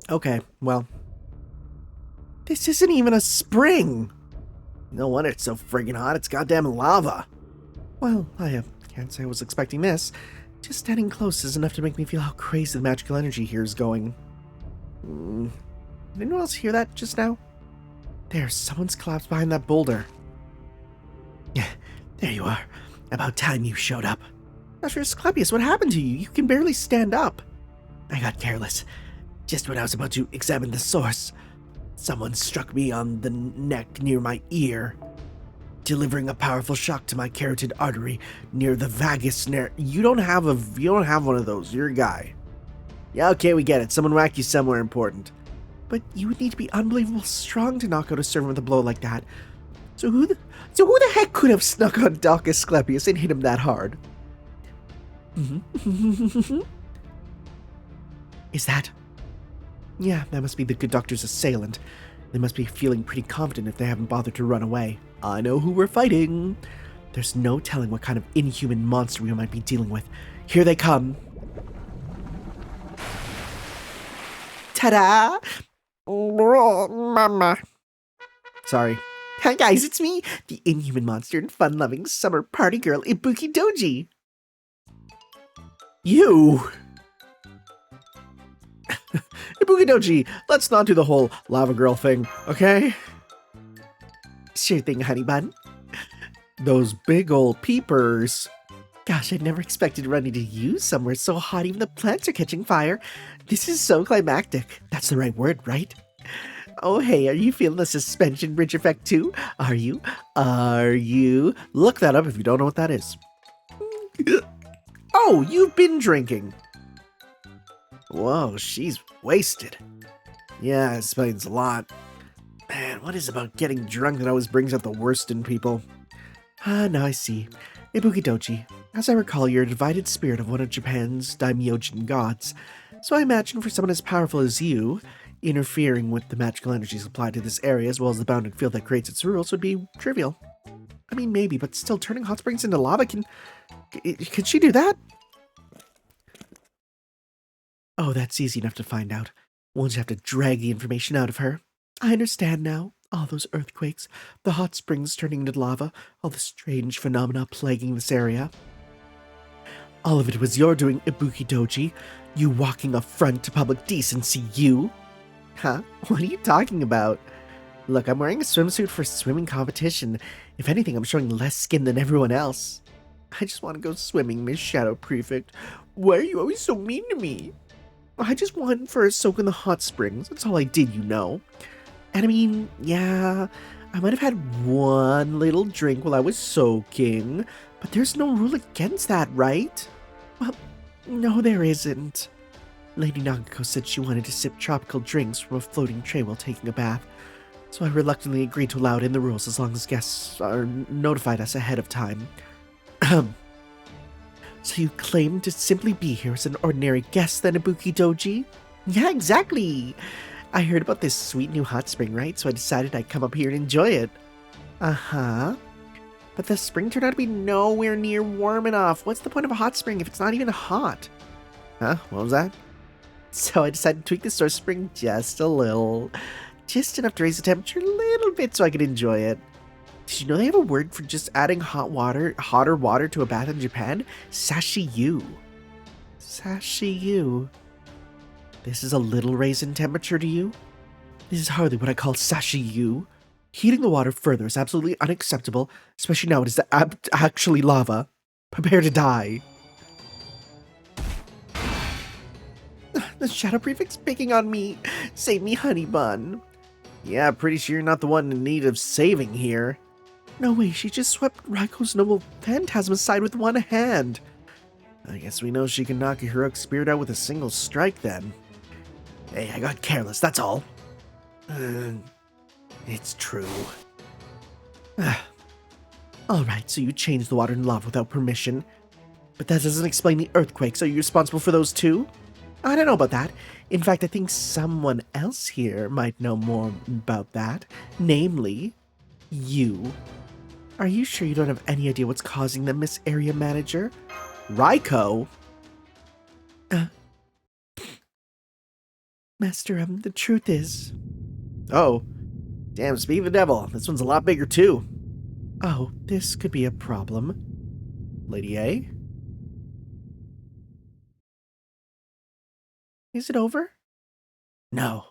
Okay, well. This isn't even a spring! No wonder it's so friggin' hot, it's goddamn lava. Well, I can't say I was expecting this. Just standing close is enough to make me feel how crazy the magical energy here is going. Did anyone else hear that just now? There, someone's collapsed behind that boulder. There you are. About time you showed up. Dr. Asclepius, what happened to you? You can barely stand up. I got careless. Just when I was about to examine the source, someone struck me on the neck near my ear, delivering a powerful shock to my carotid artery near the vagus nerve. You don't have one of those. You're a guy. Yeah, okay, we get it. Someone whacked you somewhere important. But you would need to be unbelievable strong to knock out a servant with a blow like that. So who the heck could have snuck on Doc Asclepius and hit him that hard? Is that? Yeah, that must be the good doctor's assailant. They must be feeling pretty confident if they haven't bothered to run away. I know who we're fighting. There's no telling what kind of inhuman monster we might be dealing with. Here they come. Ta-da! Mama. Sorry. Hi guys, it's me, the inhuman monster and fun-loving summer party girl, Ibuki Doji. You! Ibuki Doji, let's not do the whole lava girl thing, okay? Sure thing, honey bun. Those big old peepers. Gosh, I'd never expected to run into you somewhere so hot even the plants are catching fire. This is so climactic. That's the right word, right? Oh, hey, are you feeling the suspension bridge effect too? Are you? Look that up if you don't know what that is. Oh, you've been drinking. Whoa, she's wasted. Yeah, it explains a lot. Man, what is about getting drunk that always brings out the worst in people? Now I see. Ibuki Doji, as I recall, you're a divided spirit of one of Japan's daimyojin gods. So I imagine for someone as powerful as you, interfering with the magical energies applied to this area as well as the bounded field that creates its rules would be trivial. I mean, maybe, but still turning hot springs into lava, can she do that? Oh, that's easy enough to find out. We'll just have to drag the information out of her. I understand now. All those earthquakes, the hot springs turning into lava, all the strange phenomena plaguing this area. All of it was your doing, Ibuki Doji. You walking affront to public decency, you. Huh? What are you talking about? Look, I'm wearing a swimsuit for a swimming competition. If anything, I'm showing less skin than everyone else. I just want to go swimming, Miss Shadow Prefect. Why are you always so mean to me? I just went for a soak in the hot springs. That's all I did, you know. And I mean, yeah, I might have had one little drink while I was soaking, but there's no rule against that, right? Well, no, there isn't. Lady Nagako said she wanted to sip tropical drinks from a floating tray while taking a bath, so I reluctantly agreed to allow it in the rules as long as guests are notified us ahead of time. So you claim to simply be here as an ordinary guest then, Ibuki Doji? Yeah, exactly. I heard about this sweet new hot spring, right? So I decided I'd come up here and enjoy it. Uh-huh. But the spring turned out to be nowhere near warm enough. What's the point of a hot spring if it's not even hot? Huh? What was that? So I decided to tweak the source spring just a little. Just enough to raise the temperature a little bit so I could enjoy it. Did you know they have a word for just adding hotter water to a bath in Japan? Sashiyu. Sashiyu. This is a little raise in temperature to you? This is hardly what I call sashiyu. Heating the water further is absolutely unacceptable, especially now it is actually lava. Prepare to die. The Shadow Prefect's picking on me. Save me, honey bun. Yeah, pretty sure you're not the one in need of saving here. No way, she just swept Raiko's noble phantasm aside with one hand. I guess we know she can knock a heroic spirit out with a single strike then. Hey, I got careless, that's all. It's true. Alright, so you changed the water and lava without permission. But that doesn't explain the earthquakes. Are you responsible for those too? I don't know about that. In fact, I think someone else here might know more about that. Namely, you. Are you sure you don't have any idea what's causing them, Miss Area Manager? Raiko? Master, the truth is... Oh. Damn, speak of the devil. This one's a lot bigger, too. Oh, this could be a problem. Lady A? Is it over? No.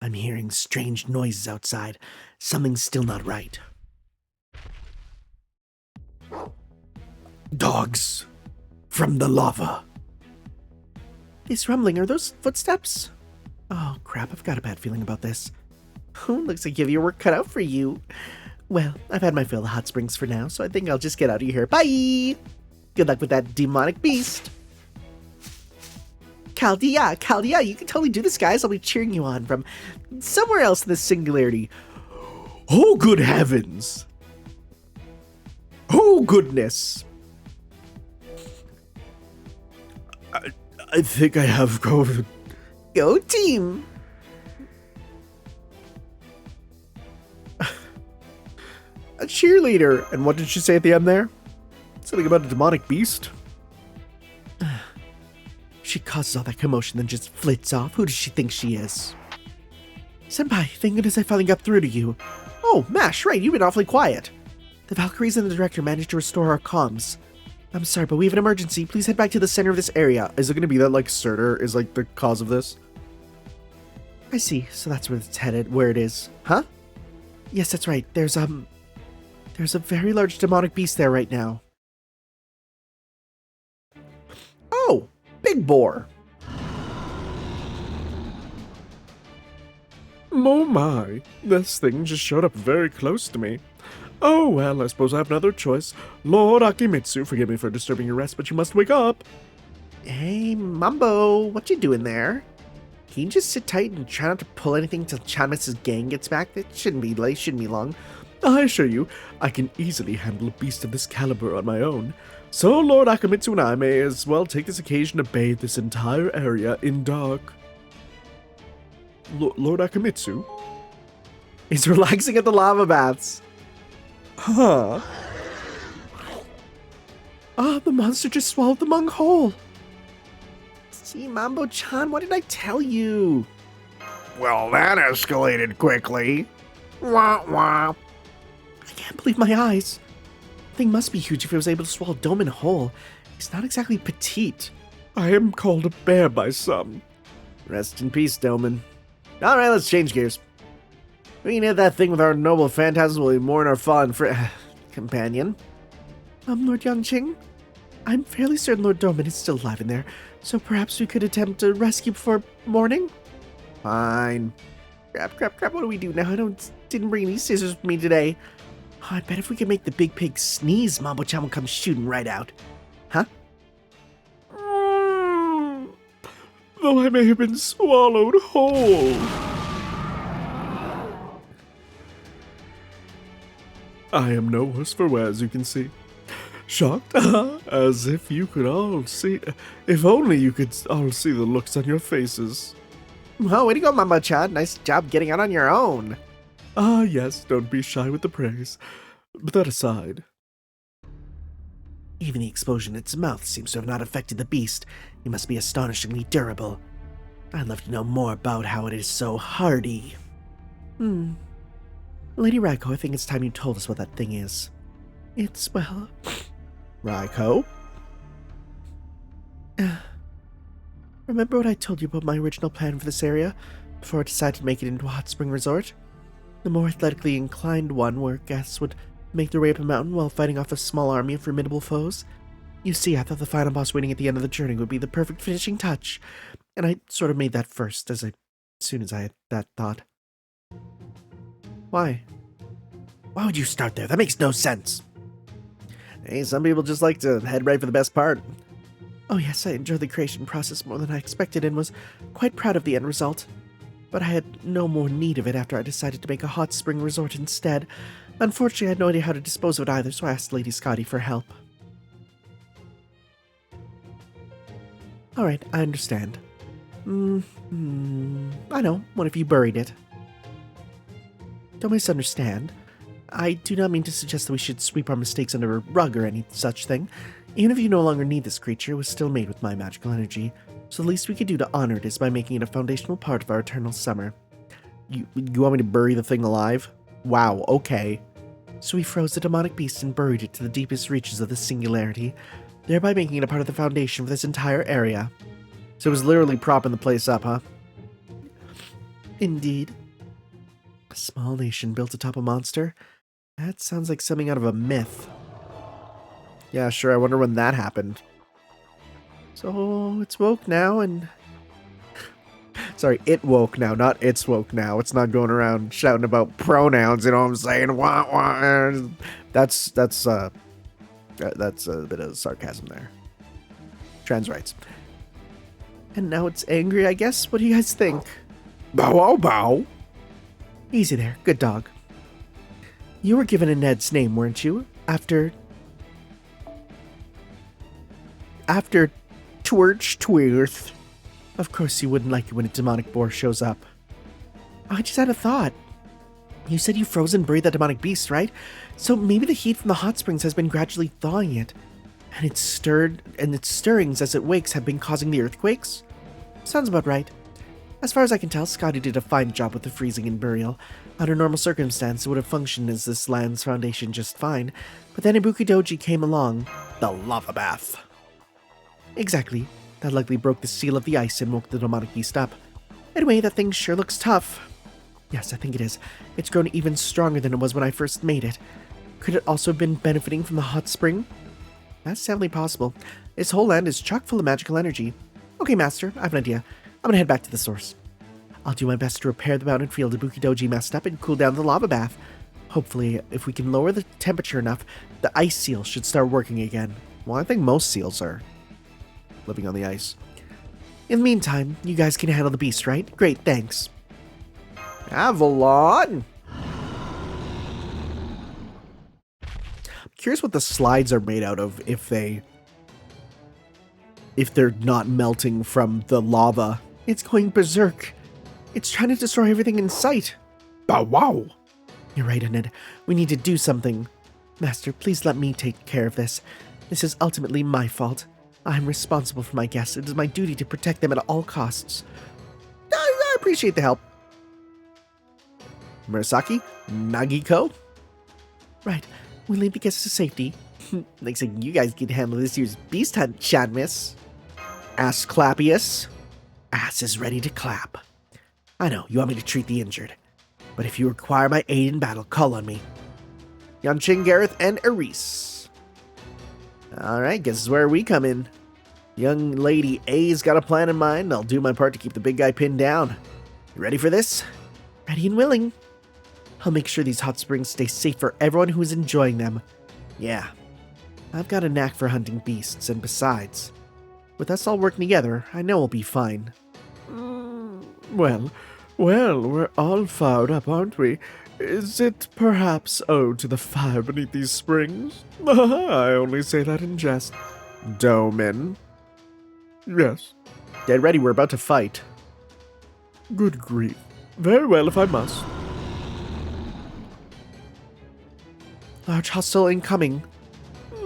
I'm hearing strange noises outside. Something's still not right. Dogs from the lava. This rumbling, are those footsteps? Oh crap, I've got a bad feeling about this. Looks like you have your work cut out for you. Well, I've had my fill of hot springs for now, so I think I'll just get out of here. Bye! Good luck with that demonic beast. Caldia, you can totally do this, guys. I'll be cheering you on from somewhere else in the singularity. Oh, good heavens. Oh, goodness. I think I have COVID. Go team. A cheerleader. And what did she say at the end there? Something about a demonic beast? She causes all that commotion, then just flits off. Who does she think she is? Senpai, thank goodness I finally got through to you. Oh, Mash, right, you've been awfully quiet. The Valkyries and the director managed to restore our comms. I'm sorry, but we have an emergency. Please head back to the center of this area. Is it going to be that, like, Surtur is, like, the cause of this? I see. So that's where it's headed, where it is. Huh? Yes, that's right. There's a very large demonic beast there right now. Oh! Big boar. Oh my, this thing just showed up very close to me. Oh well, I suppose I have another choice. Lord Akimitsu, forgive me for disturbing your rest, but you must wake up. Hey, Mumbo, what you doing there? Can you just sit tight and try not to pull anything till Chanma's gang gets back? It shouldn't be late, shouldn't be long. I assure you, I can easily handle a beast of this caliber on my own. So Lord Akamitsu and I may as well take this occasion to bathe this entire area in dark. Lord Akamitsu? He's relaxing at the lava baths. Huh? Ah, the monster just swallowed the monk whole. See, Mambo-chan, what did I tell you? Well, that escalated quickly. Wah wah. I can't believe my eyes. The thing must be huge if it was able to swallow Douman whole. He's not exactly petite. I am called a bear by some. Rest in peace, Douman. Alright, let's change gears. We can hit that thing with our noble phantasms while we mourn our fallen companion. Lord Yangqing? I'm fairly certain Lord Douman is still alive in there, so perhaps we could attempt a rescue before morning? Fine. Crap, what do we do now? Didn't bring any scissors with me today. Oh, I bet if we can make the big pig sneeze, Mambo-chan will come shooting right out. Huh? Though I may have been swallowed whole. I am no worse for wear, as you can see. Shocked? As if you could all see. If only you could all see the looks on your faces. Well, way to go, Mambo-chan. Nice job getting out on your own. Ah, yes, don't be shy with the praise. But that aside. Even the explosion in its mouth seems to have not affected the beast. It must be astonishingly durable. I'd love to know more about how it is so hardy. Lady Raiko, I think it's time you told us what that thing is. It's, well... Raiko? Remember what I told you about my original plan for this area, before I decided to make it into a hot spring resort? The more athletically inclined one, where guests would make their way up a mountain while fighting off a small army of formidable foes. You see, I thought the final boss waiting at the end of the journey would be the perfect finishing touch, and I sort of made that first, as soon as I had that thought. Why? Why would you start there? That makes no sense. Hey, some people just like to head right for the best part. Oh yes, I enjoyed the creation process more than I expected and was quite proud of the end result. But I had no more need of it after I decided to make a hot spring resort instead. Unfortunately, I had no idea how to dispose of it either, so I asked Lady Scotty for help. Alright, I understand. I know, what if you buried it? Don't misunderstand. I do not mean to suggest that we should sweep our mistakes under a rug or any such thing. Even if you no longer need this creature, it was still made with my magical energy, so the least we could do to honor it is by making it a foundational part of our eternal summer. You want me to bury the thing alive? Wow, okay. So we froze the demonic beast and buried it to the deepest reaches of the singularity, thereby making it a part of the foundation for this entire area. So it was literally propping the place up, huh? Indeed. A small nation built atop a monster? That sounds like something out of a myth. Yeah, sure, I wonder when that happened. So, it's woke now and... Sorry, it woke now, not it's woke now. It's not going around shouting about pronouns, you know what I'm saying? Wah, wah. That's a bit of sarcasm there. Trans rights. And now it's angry, I guess? What do you guys think? Bow wow bow. Easy there, good dog. You were given a Ned's name, weren't you? After Twirth. Of course you wouldn't like it when a demonic boar shows up. I just had a thought. You said you froze and buried that demonic beast, right? So maybe the heat from the hot springs has been gradually thawing it. And its stirrings as it wakes have been causing the earthquakes? Sounds about right. As far as I can tell, Scotty did a fine job with the freezing and burial. Under normal circumstances, it would have functioned as this land's foundation just fine, but then Ibuki Doji came along. The lava bath. Exactly. That likely broke the seal of the ice and woke the demonic beast up. Anyway, that thing sure looks tough. Yes, I think it is. It's grown even stronger than it was when I first made it. Could it also have been benefiting from the hot spring? That's definitely possible. This whole land is chock full of magical energy. Okay, Master, I have an idea. I'm gonna head back to the source. I'll do my best to repair the mountain field Ibuki Doji messed up and cool down the lava bath. Hopefully, if we can lower the temperature enough, the ice seal should start working again. Well, I think most seals are living on the ice. In the meantime, you guys can handle the beast, right? Great, thanks. Avalon! I'm curious what the slides are made out of if they're not melting from the lava. It's going berserk. It's trying to destroy everything in sight. Bow wow. You're right, Enid. We need to do something. Master, please let me take care of this. This is ultimately my fault. I'm responsible for my guests. It is my duty to protect them at all costs. I appreciate the help. Murasaki? Nagiko? Right. We'll lead the guests to safety. Looks like you guys can handle this year's beast hunt, Chadmiss. Ass Clappius. Ass is ready to clap. I know, you want me to treat the injured. But if you require my aid in battle, call on me. Yanqing, Gareth, and Aris. Alright, guess this is where we come in. Young lady A's got a plan in mind. I'll do my part to keep the big guy pinned down. You ready for this? Ready and willing. I'll make sure these hot springs stay safe for everyone who is enjoying them. Yeah, I've got a knack for hunting beasts, and besides, with us all working together, I know we'll be fine. Well, we're all fired up, aren't we? Is it perhaps owed to the fire beneath these springs? I only say that in jest. Douman? Yes. Get ready, we're about to fight. Good grief. Very well, if I must. Large hostile incoming.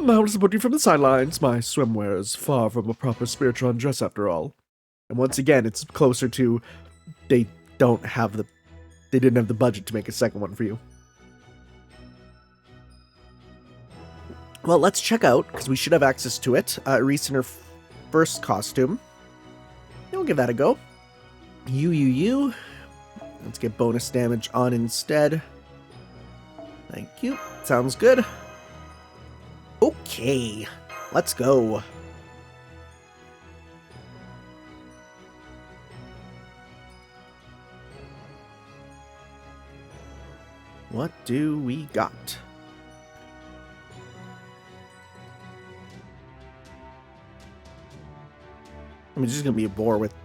How disappointing you from the sidelines. My swimwear is far from a proper spiritual undress after all. And once again, it's closer to they didn't have the budget to make a second one for you. Well, let's check out, because we should have access to it. Reese in her first costume. We'll give that a go. You. Let's get bonus damage on instead. Thank you. Sounds good. Okay, let's go. What do we got? I mean, it's just gonna be a boar with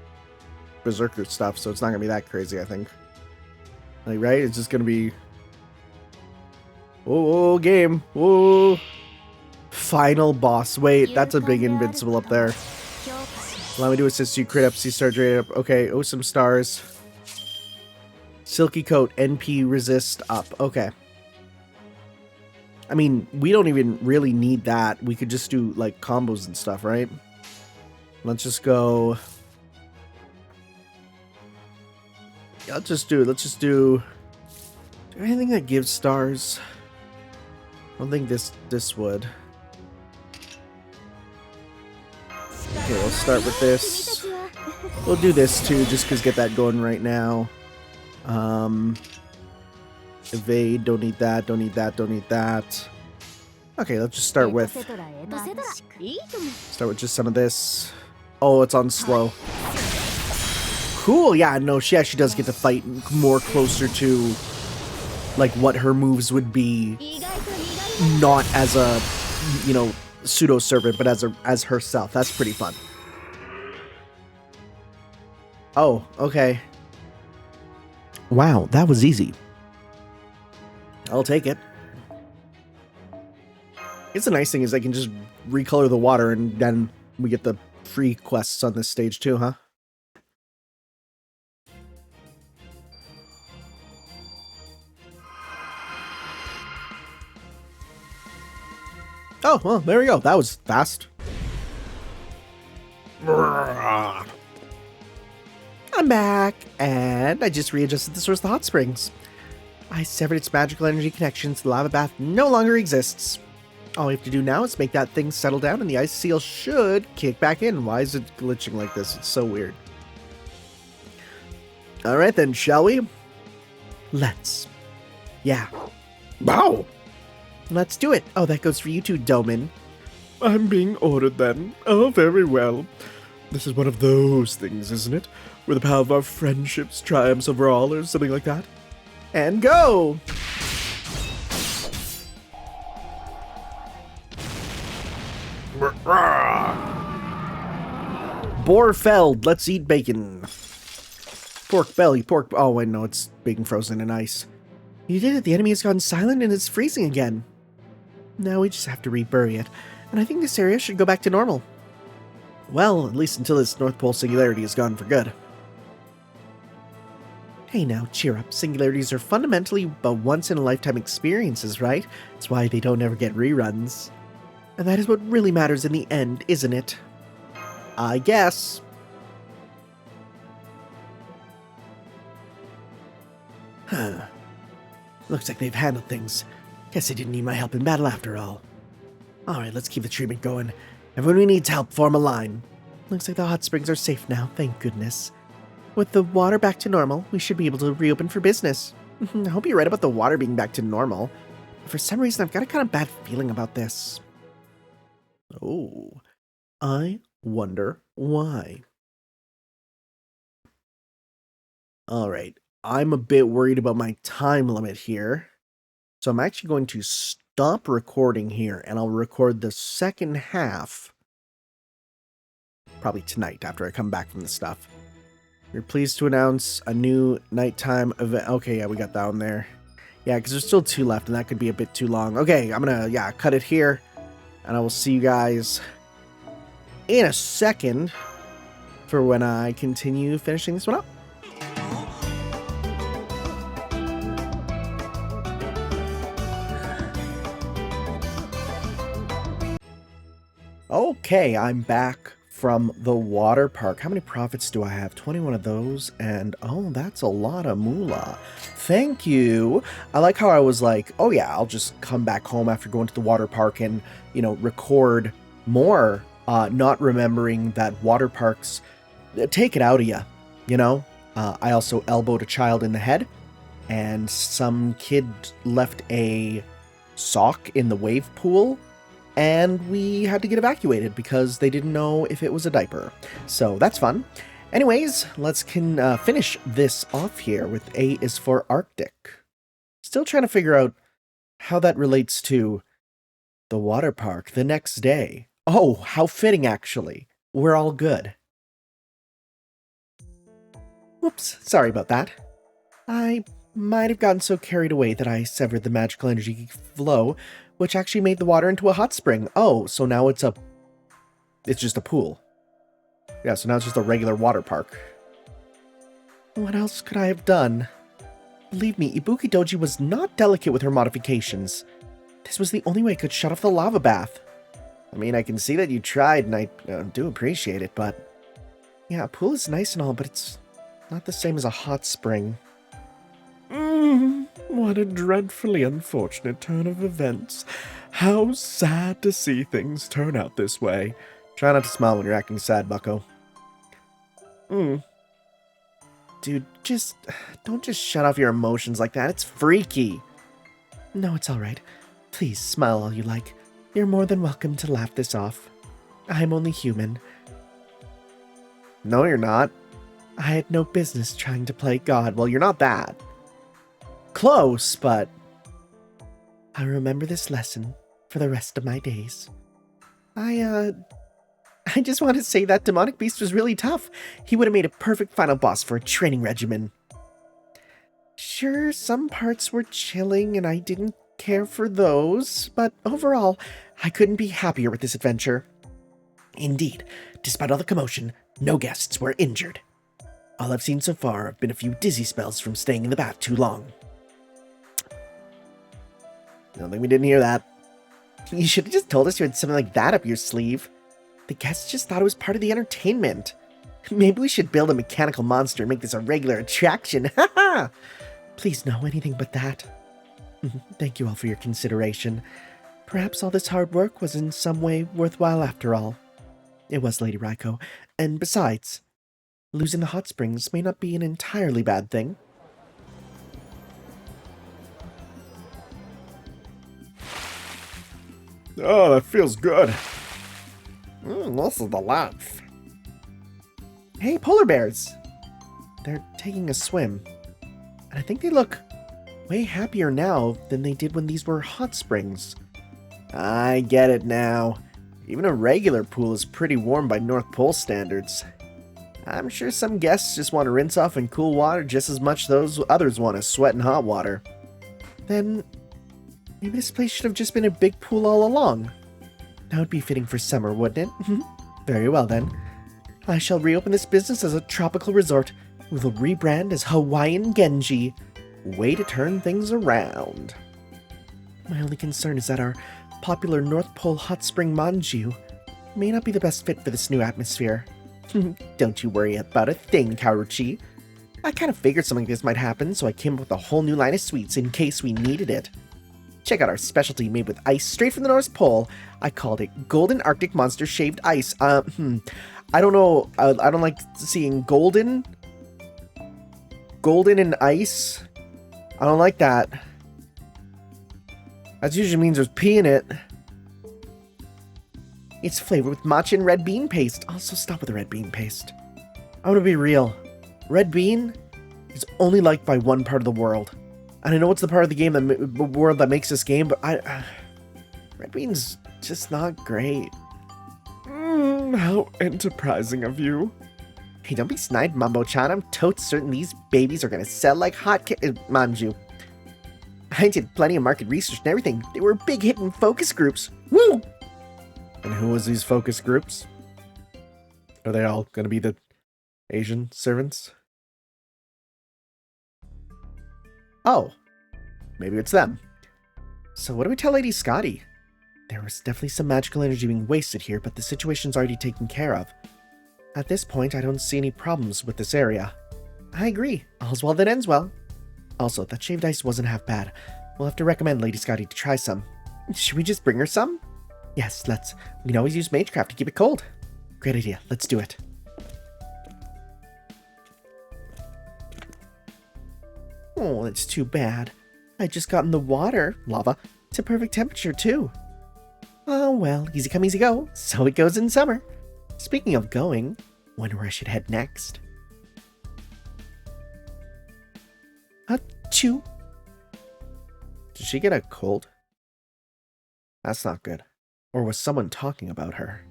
berserker stuff, so it's not gonna be that crazy, I think. Like, right? It's just gonna be... Whoa, game. Whoa. Final boss. Wait, that's a big invincible up there. Allow me to assist you. Crit up, see star rate up. Okay, oh, some stars. Silky coat, NP resist up. Okay. I mean, we don't even really need that. We could just do, like, combos and stuff, right? Let's just go... Yeah, let's just do anything that gives stars. I don't think this would. Okay, we'll start with this. We'll do this too, just because get that going right now. Evade, don't need that, don't need that, don't need that. Okay, let's just start with just some of this. Oh, it's on slow. Cool, yeah, no, she actually does get to fight more closer to like what her moves would be, not as a, you know, pseudo servant, but as herself. That's pretty fun. Oh, okay. Wow, that was easy. I'll take it. It's the nice thing is I can just recolor the water and then we get the free quests on this stage too, huh? Oh, well, there we go. That was fast. I'm back, and I just readjusted the source of the hot springs. I severed its magical energy connections. The lava bath no longer exists. All we have to do now is make that thing settle down, and the ice seal should kick back in. Why is it glitching like this? It's so weird. All right, then, shall we? Let's. Yeah. Wow. Let's do it. Oh, that goes for you too, Douman. I'm being ordered then. Oh, very well. This is one of those things, isn't it? Where the power of our friendships triumphs over all, or something like that? And go! Boar felled. Let's eat bacon. Pork belly, pork... Oh, wait, no, it's bacon frozen in ice. You did it. The enemy has gone silent and it's freezing again. Now we just have to rebury it. And I think this area should go back to normal. Well, at least until this North Pole singularity is gone for good. Hey now, cheer up. Singularities are fundamentally but once-in-a-lifetime experiences, right? That's why they don't ever get reruns. And that is what really matters in the end, isn't it? I guess. Huh. Looks like they've handled things. Guess they didn't need my help in battle after all. Alright, let's keep the treatment going. Everyone who needs help, form a line. Looks like the hot springs are safe now, thank goodness. With the water back to normal, we should be able to reopen for business. I hope you're right about the water being back to normal. For some reason, I've got a kind of bad feeling about this. Oh, I wonder why. Alright, I'm a bit worried about my time limit here. So I'm actually going to stop recording here, and I'll record the second half probably tonight after I come back from the stuff. We're pleased to announce a new nighttime event. Okay, yeah, we got that one there. Yeah, because there's still 2 left, and that could be a bit too long. Okay, I'm gonna, cut it here, and I will see you guys in a second for when I continue finishing this one up. Okay, I'm back from the water park. How many profits do I have? 21 of those, and oh, that's a lot of moolah. Thank you. I like how I was like, oh yeah, I'll just come back home after going to the water park and, record more, not remembering that water parks take it out of you, I also elbowed a child in the head, and some kid left a sock in the wave pool, and we had to get evacuated because they didn't know if it was a diaper. So that's fun. Anyways, let's finish this off here with A is for Arctic. Still trying to figure out how that relates to the water park the next day. Oh, how fitting, actually. We're all good. Whoops, sorry about that. I might have gotten so carried away that I severed the magical energy flow, which actually made the water into a hot spring. Oh, so now it's just a pool. Yeah, so now it's just a regular water park. What else could I have done? Believe me, Ibuki Doji was not delicate with her modifications. This was the only way I could shut off the lava bath. I mean, I can see that you tried, and I do appreciate it, but... yeah, a pool is nice and all, but it's not the same as a hot spring. What a dreadfully unfortunate turn of events. How sad to see things turn out this way. Try not to smile when you're acting sad, bucko. Dude, don't just shut off your emotions like that. It's freaky. No, it's alright. Please, smile all you like. You're more than welcome to laugh this off. I'm only human. No, you're not. I had no business trying to play God. Well, you're not that. Close, but... I remember this lesson for the rest of my days. I just want to say that demonic beast was really tough. He would have made a perfect final boss for a training regimen. Sure, some parts were chilling and I didn't care for those, but overall, I couldn't be happier with this adventure. Indeed, despite all the commotion, no guests were injured. All I've seen so far have been a few dizzy spells from staying in the bath too long. I don't think we didn't hear that. You should have just told us you had something like that up your sleeve. The guests just thought it was part of the entertainment. Maybe we should build a mechanical monster and make this a regular attraction. Haha! Please no, anything but that. Thank you all for your consideration. Perhaps all this hard work was in some way worthwhile after all. It was, Lady Raiko. And besides, losing the hot springs may not be an entirely bad thing. Oh, that feels good. This is the laugh. Hey, polar bears! They're taking a swim. And I think they look way happier now than they did when these were hot springs. I get it now. Even a regular pool is pretty warm by North Pole standards. I'm sure some guests just want to rinse off in cool water just as much as those others want to sweat in hot water. Then... maybe this place should have just been a big pool all along. That would be fitting for summer, wouldn't it? Very well then. I shall reopen this business as a tropical resort. We will rebrand as Hawaiian Genji. Way to turn things around. My only concern is that our popular North Pole hot spring manju may not be the best fit for this new atmosphere. Don't you worry about a thing, Karuchi. I kind of figured something like this might happen, so I came up with a whole new line of sweets in case we needed it. Check out our specialty made with ice straight from the North Pole. I called it Golden Arctic Monster Shaved Ice. I don't know. I don't like seeing golden and ice. I don't like that. That usually means there's pee in it. It's flavored with matcha and red bean paste. Also, stop with the red bean paste. I'm gonna be real. Red bean is only liked by one part of the world. And I know it's the part of the game world that makes this game, but red bean's just not great. How enterprising of you. Hey, don't be snide, Mambo-chan. I'm totes certain these babies are gonna sell like manju. I did plenty of market research and everything. They were big hit in focus groups. Woo! And who was these focus groups? Are they all gonna be the Asian servants? Oh, maybe it's them. So what do we tell Lady Scotty? There was definitely some magical energy being wasted here, but the situation's already taken care of. At this point, I don't see any problems with this area. I agree. All's well that ends well. Also, that shaved ice wasn't half bad. We'll have to recommend Lady Scotty to try some. Should we just bring her some? Yes, let's. We can always use Magecraft to keep it cold. Great idea. Let's do it. Oh, that's too bad. I just got in the water, lava, to perfect temperature too. Oh well, easy come, easy go. So it goes in summer. Speaking of going, wonder where I should head next. Achoo. Did she get a cold? That's not good. Or was someone talking about her?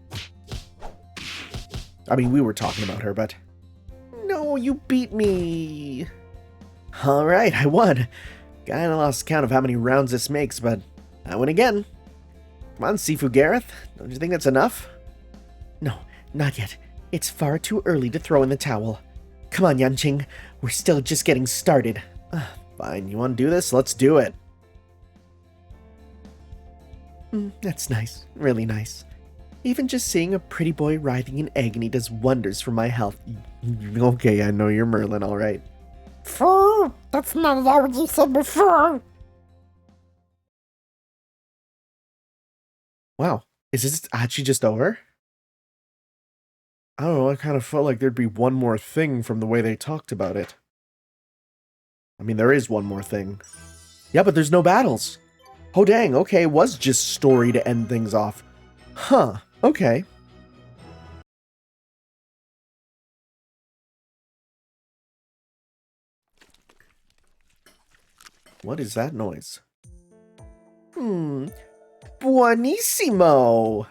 I mean, we were talking about her, but... No, you beat me! Alright, I won. Kinda lost count of how many rounds this makes, but I win again. Come on, Sifu Gareth. Don't you think that's enough? No, not yet. It's far too early to throw in the towel. Come on, Yanqing. We're still just getting started. Fine, you want to do this? Let's do it. That's nice. Really nice. Even just seeing a pretty boy writhing in agony does wonders for my health. Okay, I know you're Merlin, alright. Fool! That's not at all what you said before! Wow. Is this actually just over? I don't know, I kind of felt like there'd be one more thing from the way they talked about it. I mean, there is one more thing. Yeah, but there's no battles. Oh dang, okay, it was just story to end things off. Huh, okay. What is that noise? Buonissimo!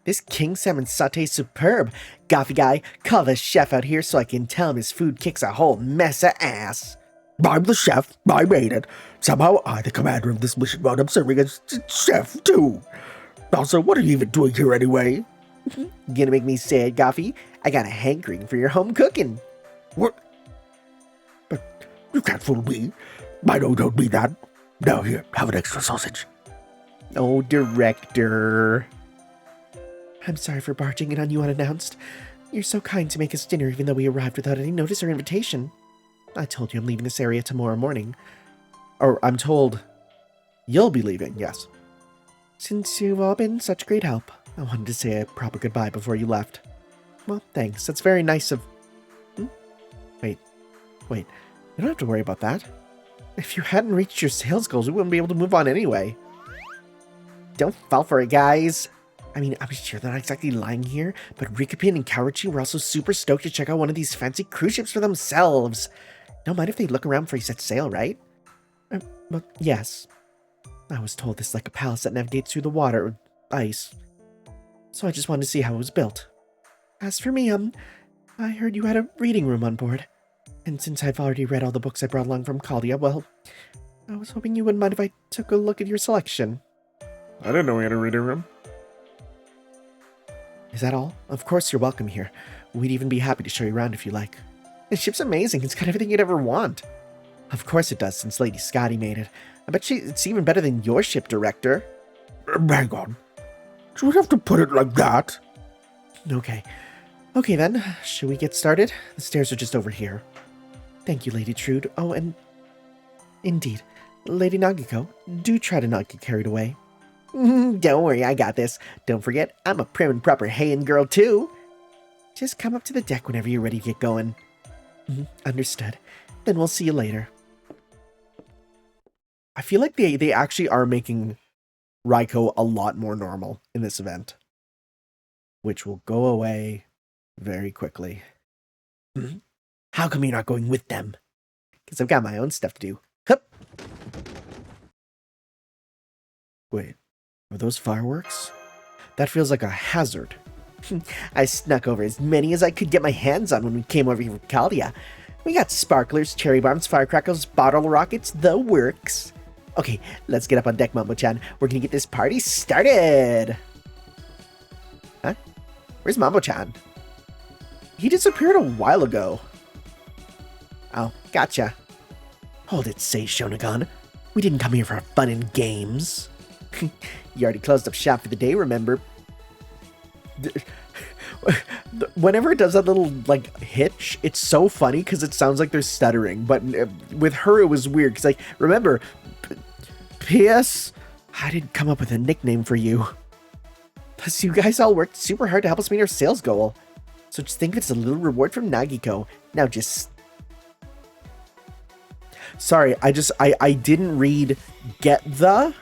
This king salmon sauté's superb. Goffy guy, call the chef out here so I can tell him his food kicks a whole mess of ass. I'm the chef. I made it. Somehow I, the commander of this mission, wound up serving as chef, too. Also, what are you even doing here anyway? Gonna make me sad, Goffy? I got a hankering for your home cooking. What? But you can't fool me. I don't mean that. Now here, have an extra sausage. Oh, director. I'm sorry for barging in on you unannounced. You're so kind to make us dinner even though we arrived without any notice or invitation. I told you I'm leaving this area tomorrow morning. Or I'm told you'll be leaving, yes. Since you've all been such great help, I wanted to say a proper goodbye before you left. Well, thanks. That's very nice of... Wait. You don't have to worry about that. If you hadn't reached your sales goals, we wouldn't be able to move on anyway. Don't fall for it, guys. I mean, I'm sure they're not exactly lying here, but Rikapin and Karuchi were also super stoked to check out one of these fancy cruise ships for themselves. Don't mind if they look around before you set sail, right? Well, yes. I was told this is like a palace that navigates through the water or ice. So I just wanted to see how it was built. As for me, I heard you had a reading room on board. And since I've already read all the books I brought along from Kalia, well, I was hoping you wouldn't mind if I took a look at your selection. I didn't know we had a reading room. Is that all? Of course you're welcome here. We'd even be happy to show you around if you like. The ship's amazing. It's got everything you'd ever want. Of course it does, since Lady Scotty made it. I bet it's even better than your ship, Director. Hang on. Do we have to put it like that? Okay. Okay then, should we get started? The stairs are just over here. Thank you, Lady Trude. Oh, and indeed, Lady Nagiko, do try to not get carried away. Don't worry, I got this. Don't forget, I'm a prim and proper Heian girl too. Just come up to the deck whenever you're ready to get going. Understood. Then we'll see you later. I feel like they actually are making Raiko a lot more normal in this event, which will go away very quickly. How come you're not going with them? Because I've got my own stuff to do. Hup! Wait, are those fireworks? That feels like a hazard. I snuck over as many as I could get my hands on when we came over here from Caldia. We got sparklers, cherry bombs, firecrackers, bottle rockets, the works. Okay, let's get up on deck, Mambo-chan. We're gonna get this party started. Huh? Where's Mambo-chan? He disappeared a while ago. Oh, gotcha. Hold it, say Shonagon. We didn't come here for fun and games. You already closed up shop for the day, remember? Whenever it does that little, like, hitch, it's so funny because it sounds like they're stuttering. But with her, it was weird because, like, remember, P.S. I didn't come up with a nickname for you. Plus, you guys all worked super hard to help us meet our sales goal. So just think of it as a little reward from Nagiko. Now just... Sorry, I didn't read get the...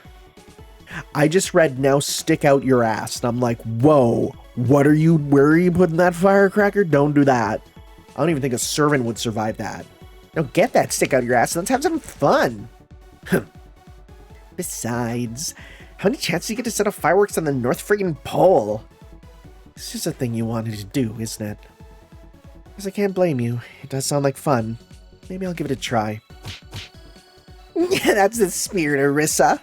I just read now stick out your ass. And I'm like, whoa, where are you putting that firecracker? Don't do that. I don't even think a servant would survive that. Now get that stick out your ass and let's have some fun. Besides, how many chances do you get to set off fireworks on the North friggin' Pole? It's just a thing you wanted to do, isn't it? Because I can't blame you. It does sound like fun. Maybe I'll give it a try. Yeah, that's the spirit, Arissa.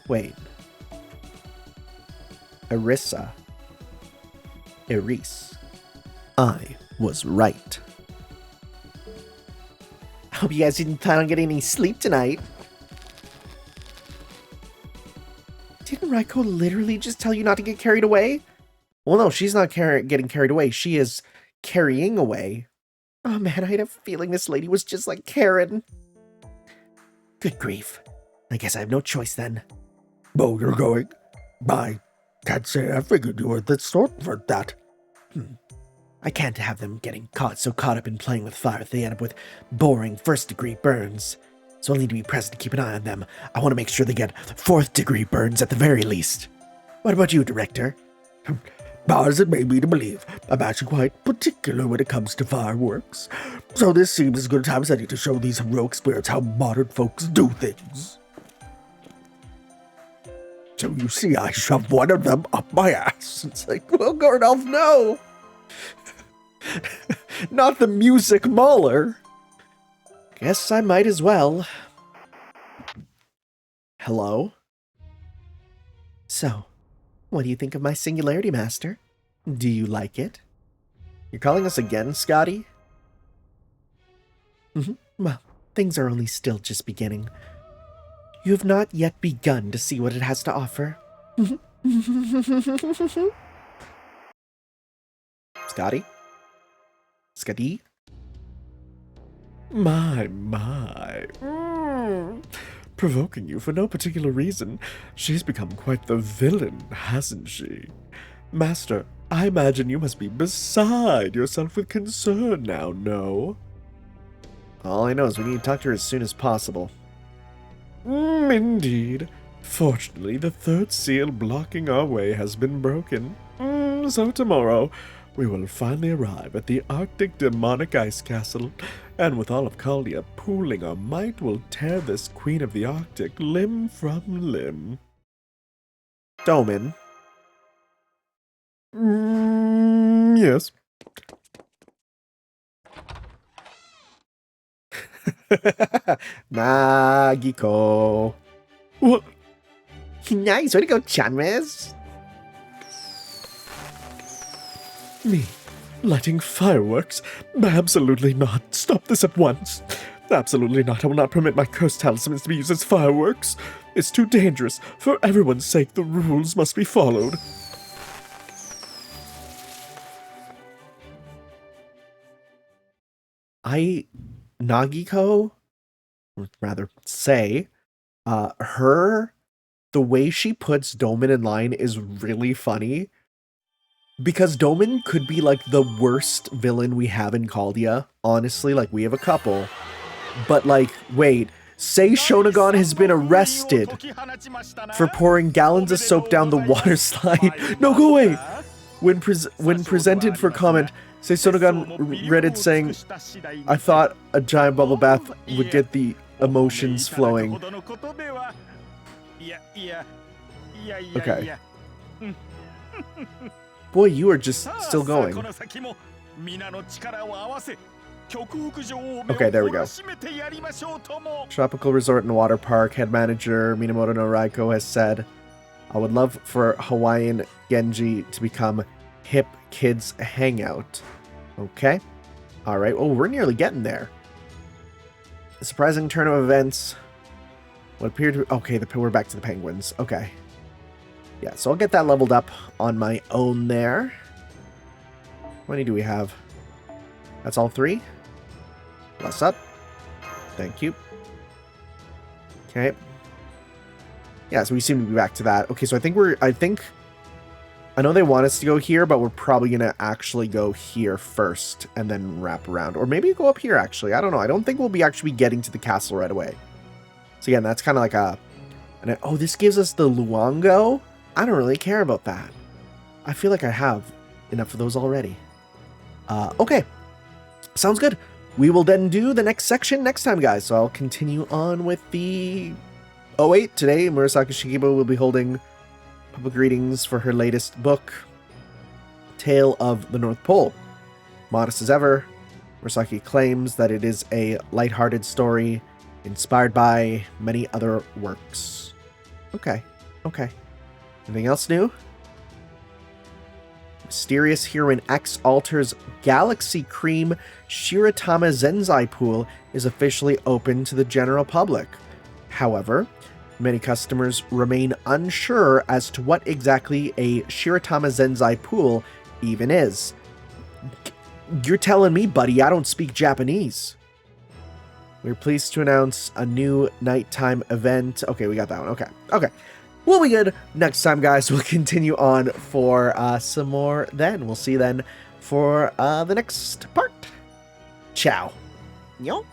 Wait. Arissa. Eris. I was right. I hope you guys didn't plan on getting any sleep tonight. Didn't Raiko literally just tell you not to get carried away? Well, no, she's not getting carried away. She is carrying away. Oh man, I had a feeling this lady was just like Karen. Good grief. I guess I have no choice then. Oh, you're going? I can't say I figured you were the sort for that. I can't have them getting so caught up in playing with fire that they end up with boring first-degree burns. So I'll need to be present to keep an eye on them. I want to make sure they get fourth-degree burns at the very least. What about you, Director? As it may be to believe, I'm actually quite particular when it comes to fireworks. So this seems as good a time as any to show these heroic spirits how modern folks do things. So you see, I shoved one of them up my ass. It's like, well, Gordolph, no! Not the music mauler! Guess I might as well. Hello? So, what do you think of my Singularity Master? Do you like it? You're calling us again, Scotty? Well, things are only still just beginning. You have not yet begun to see what it has to offer. Scotty? Scotty? My. Provoking you for no particular reason. She's become quite the villain, hasn't she? Master, I imagine you must be beside yourself with concern now, no? All I know is we need to talk to her as soon as possible. Indeed. Fortunately, the third seal blocking our way has been broken. So tomorrow, we will finally arrive at the Arctic Demonic Ice Castle, and with all of Caldia pooling our might, we'll tear this Queen of the Arctic limb from limb. Douman. Yes. Nagiko. What? Nice, way to go, Chanmez. Me? Lighting fireworks? Absolutely not. Stop this at once. Absolutely not. I will not permit my cursed talismans to be used as fireworks. It's too dangerous. For everyone's sake, the rules must be followed. Nagiko, or rather say, the way she puts Douman in line is really funny. Because Douman could be like the worst villain we have in Caldia. Honestly, like we have a couple. But like, wait, say Shonagon has been arrested for pouring gallons of soap down the water slide. No, go away! When presented for comment, say Shonagon read it saying, I thought a giant bubble bath would get the emotions flowing. Okay. Boy, you are just still going. Okay, there we go. Tropical Resort and Water Park head manager Minamoto no Raiko has said, I would love for Hawaiian Genji to become hip kids hangout. Okay. Alright, well, we're nearly getting there. A surprising turn of events. What appeared to... Okay, we're back to the penguins. Okay. Yeah, so I'll get that leveled up on my own there. How many do we have? That's all 3? Bless up. Thank you. Okay. Yeah, so we seem to be back to that. Okay, so I know they want us to go here, but we're probably going to actually go here first and then wrap around. Or maybe go up here, actually. I don't know. I don't think we'll be actually getting to the castle right away. So again, that's kind of like a... oh, this gives us the Luongo? I don't really care about that. I feel like I have enough of those already. Okay. Sounds good. We will then do the next section next time, guys. So I'll continue on with the... Oh, wait. Today, Murasaki Shikibu will be holding public readings for her latest book, Tale of the North Pole. Modest as ever, Murasaki claims that it is a lighthearted story inspired by many other works. Okay. Okay. Anything else new? Mysterious Heroine X alters Galaxy Cream Shiratama Zenzai pool is officially open to the general public. However, many customers remain unsure as to what exactly a Shiratama Zenzai pool even is. You're telling me, buddy, I don't speak Japanese. We're pleased to announce a new nighttime event. Okay, we got that one. Okay. Okay. We'll be good next time, guys. We'll continue on for some more then. We'll see you then for the next part. Ciao. Yo.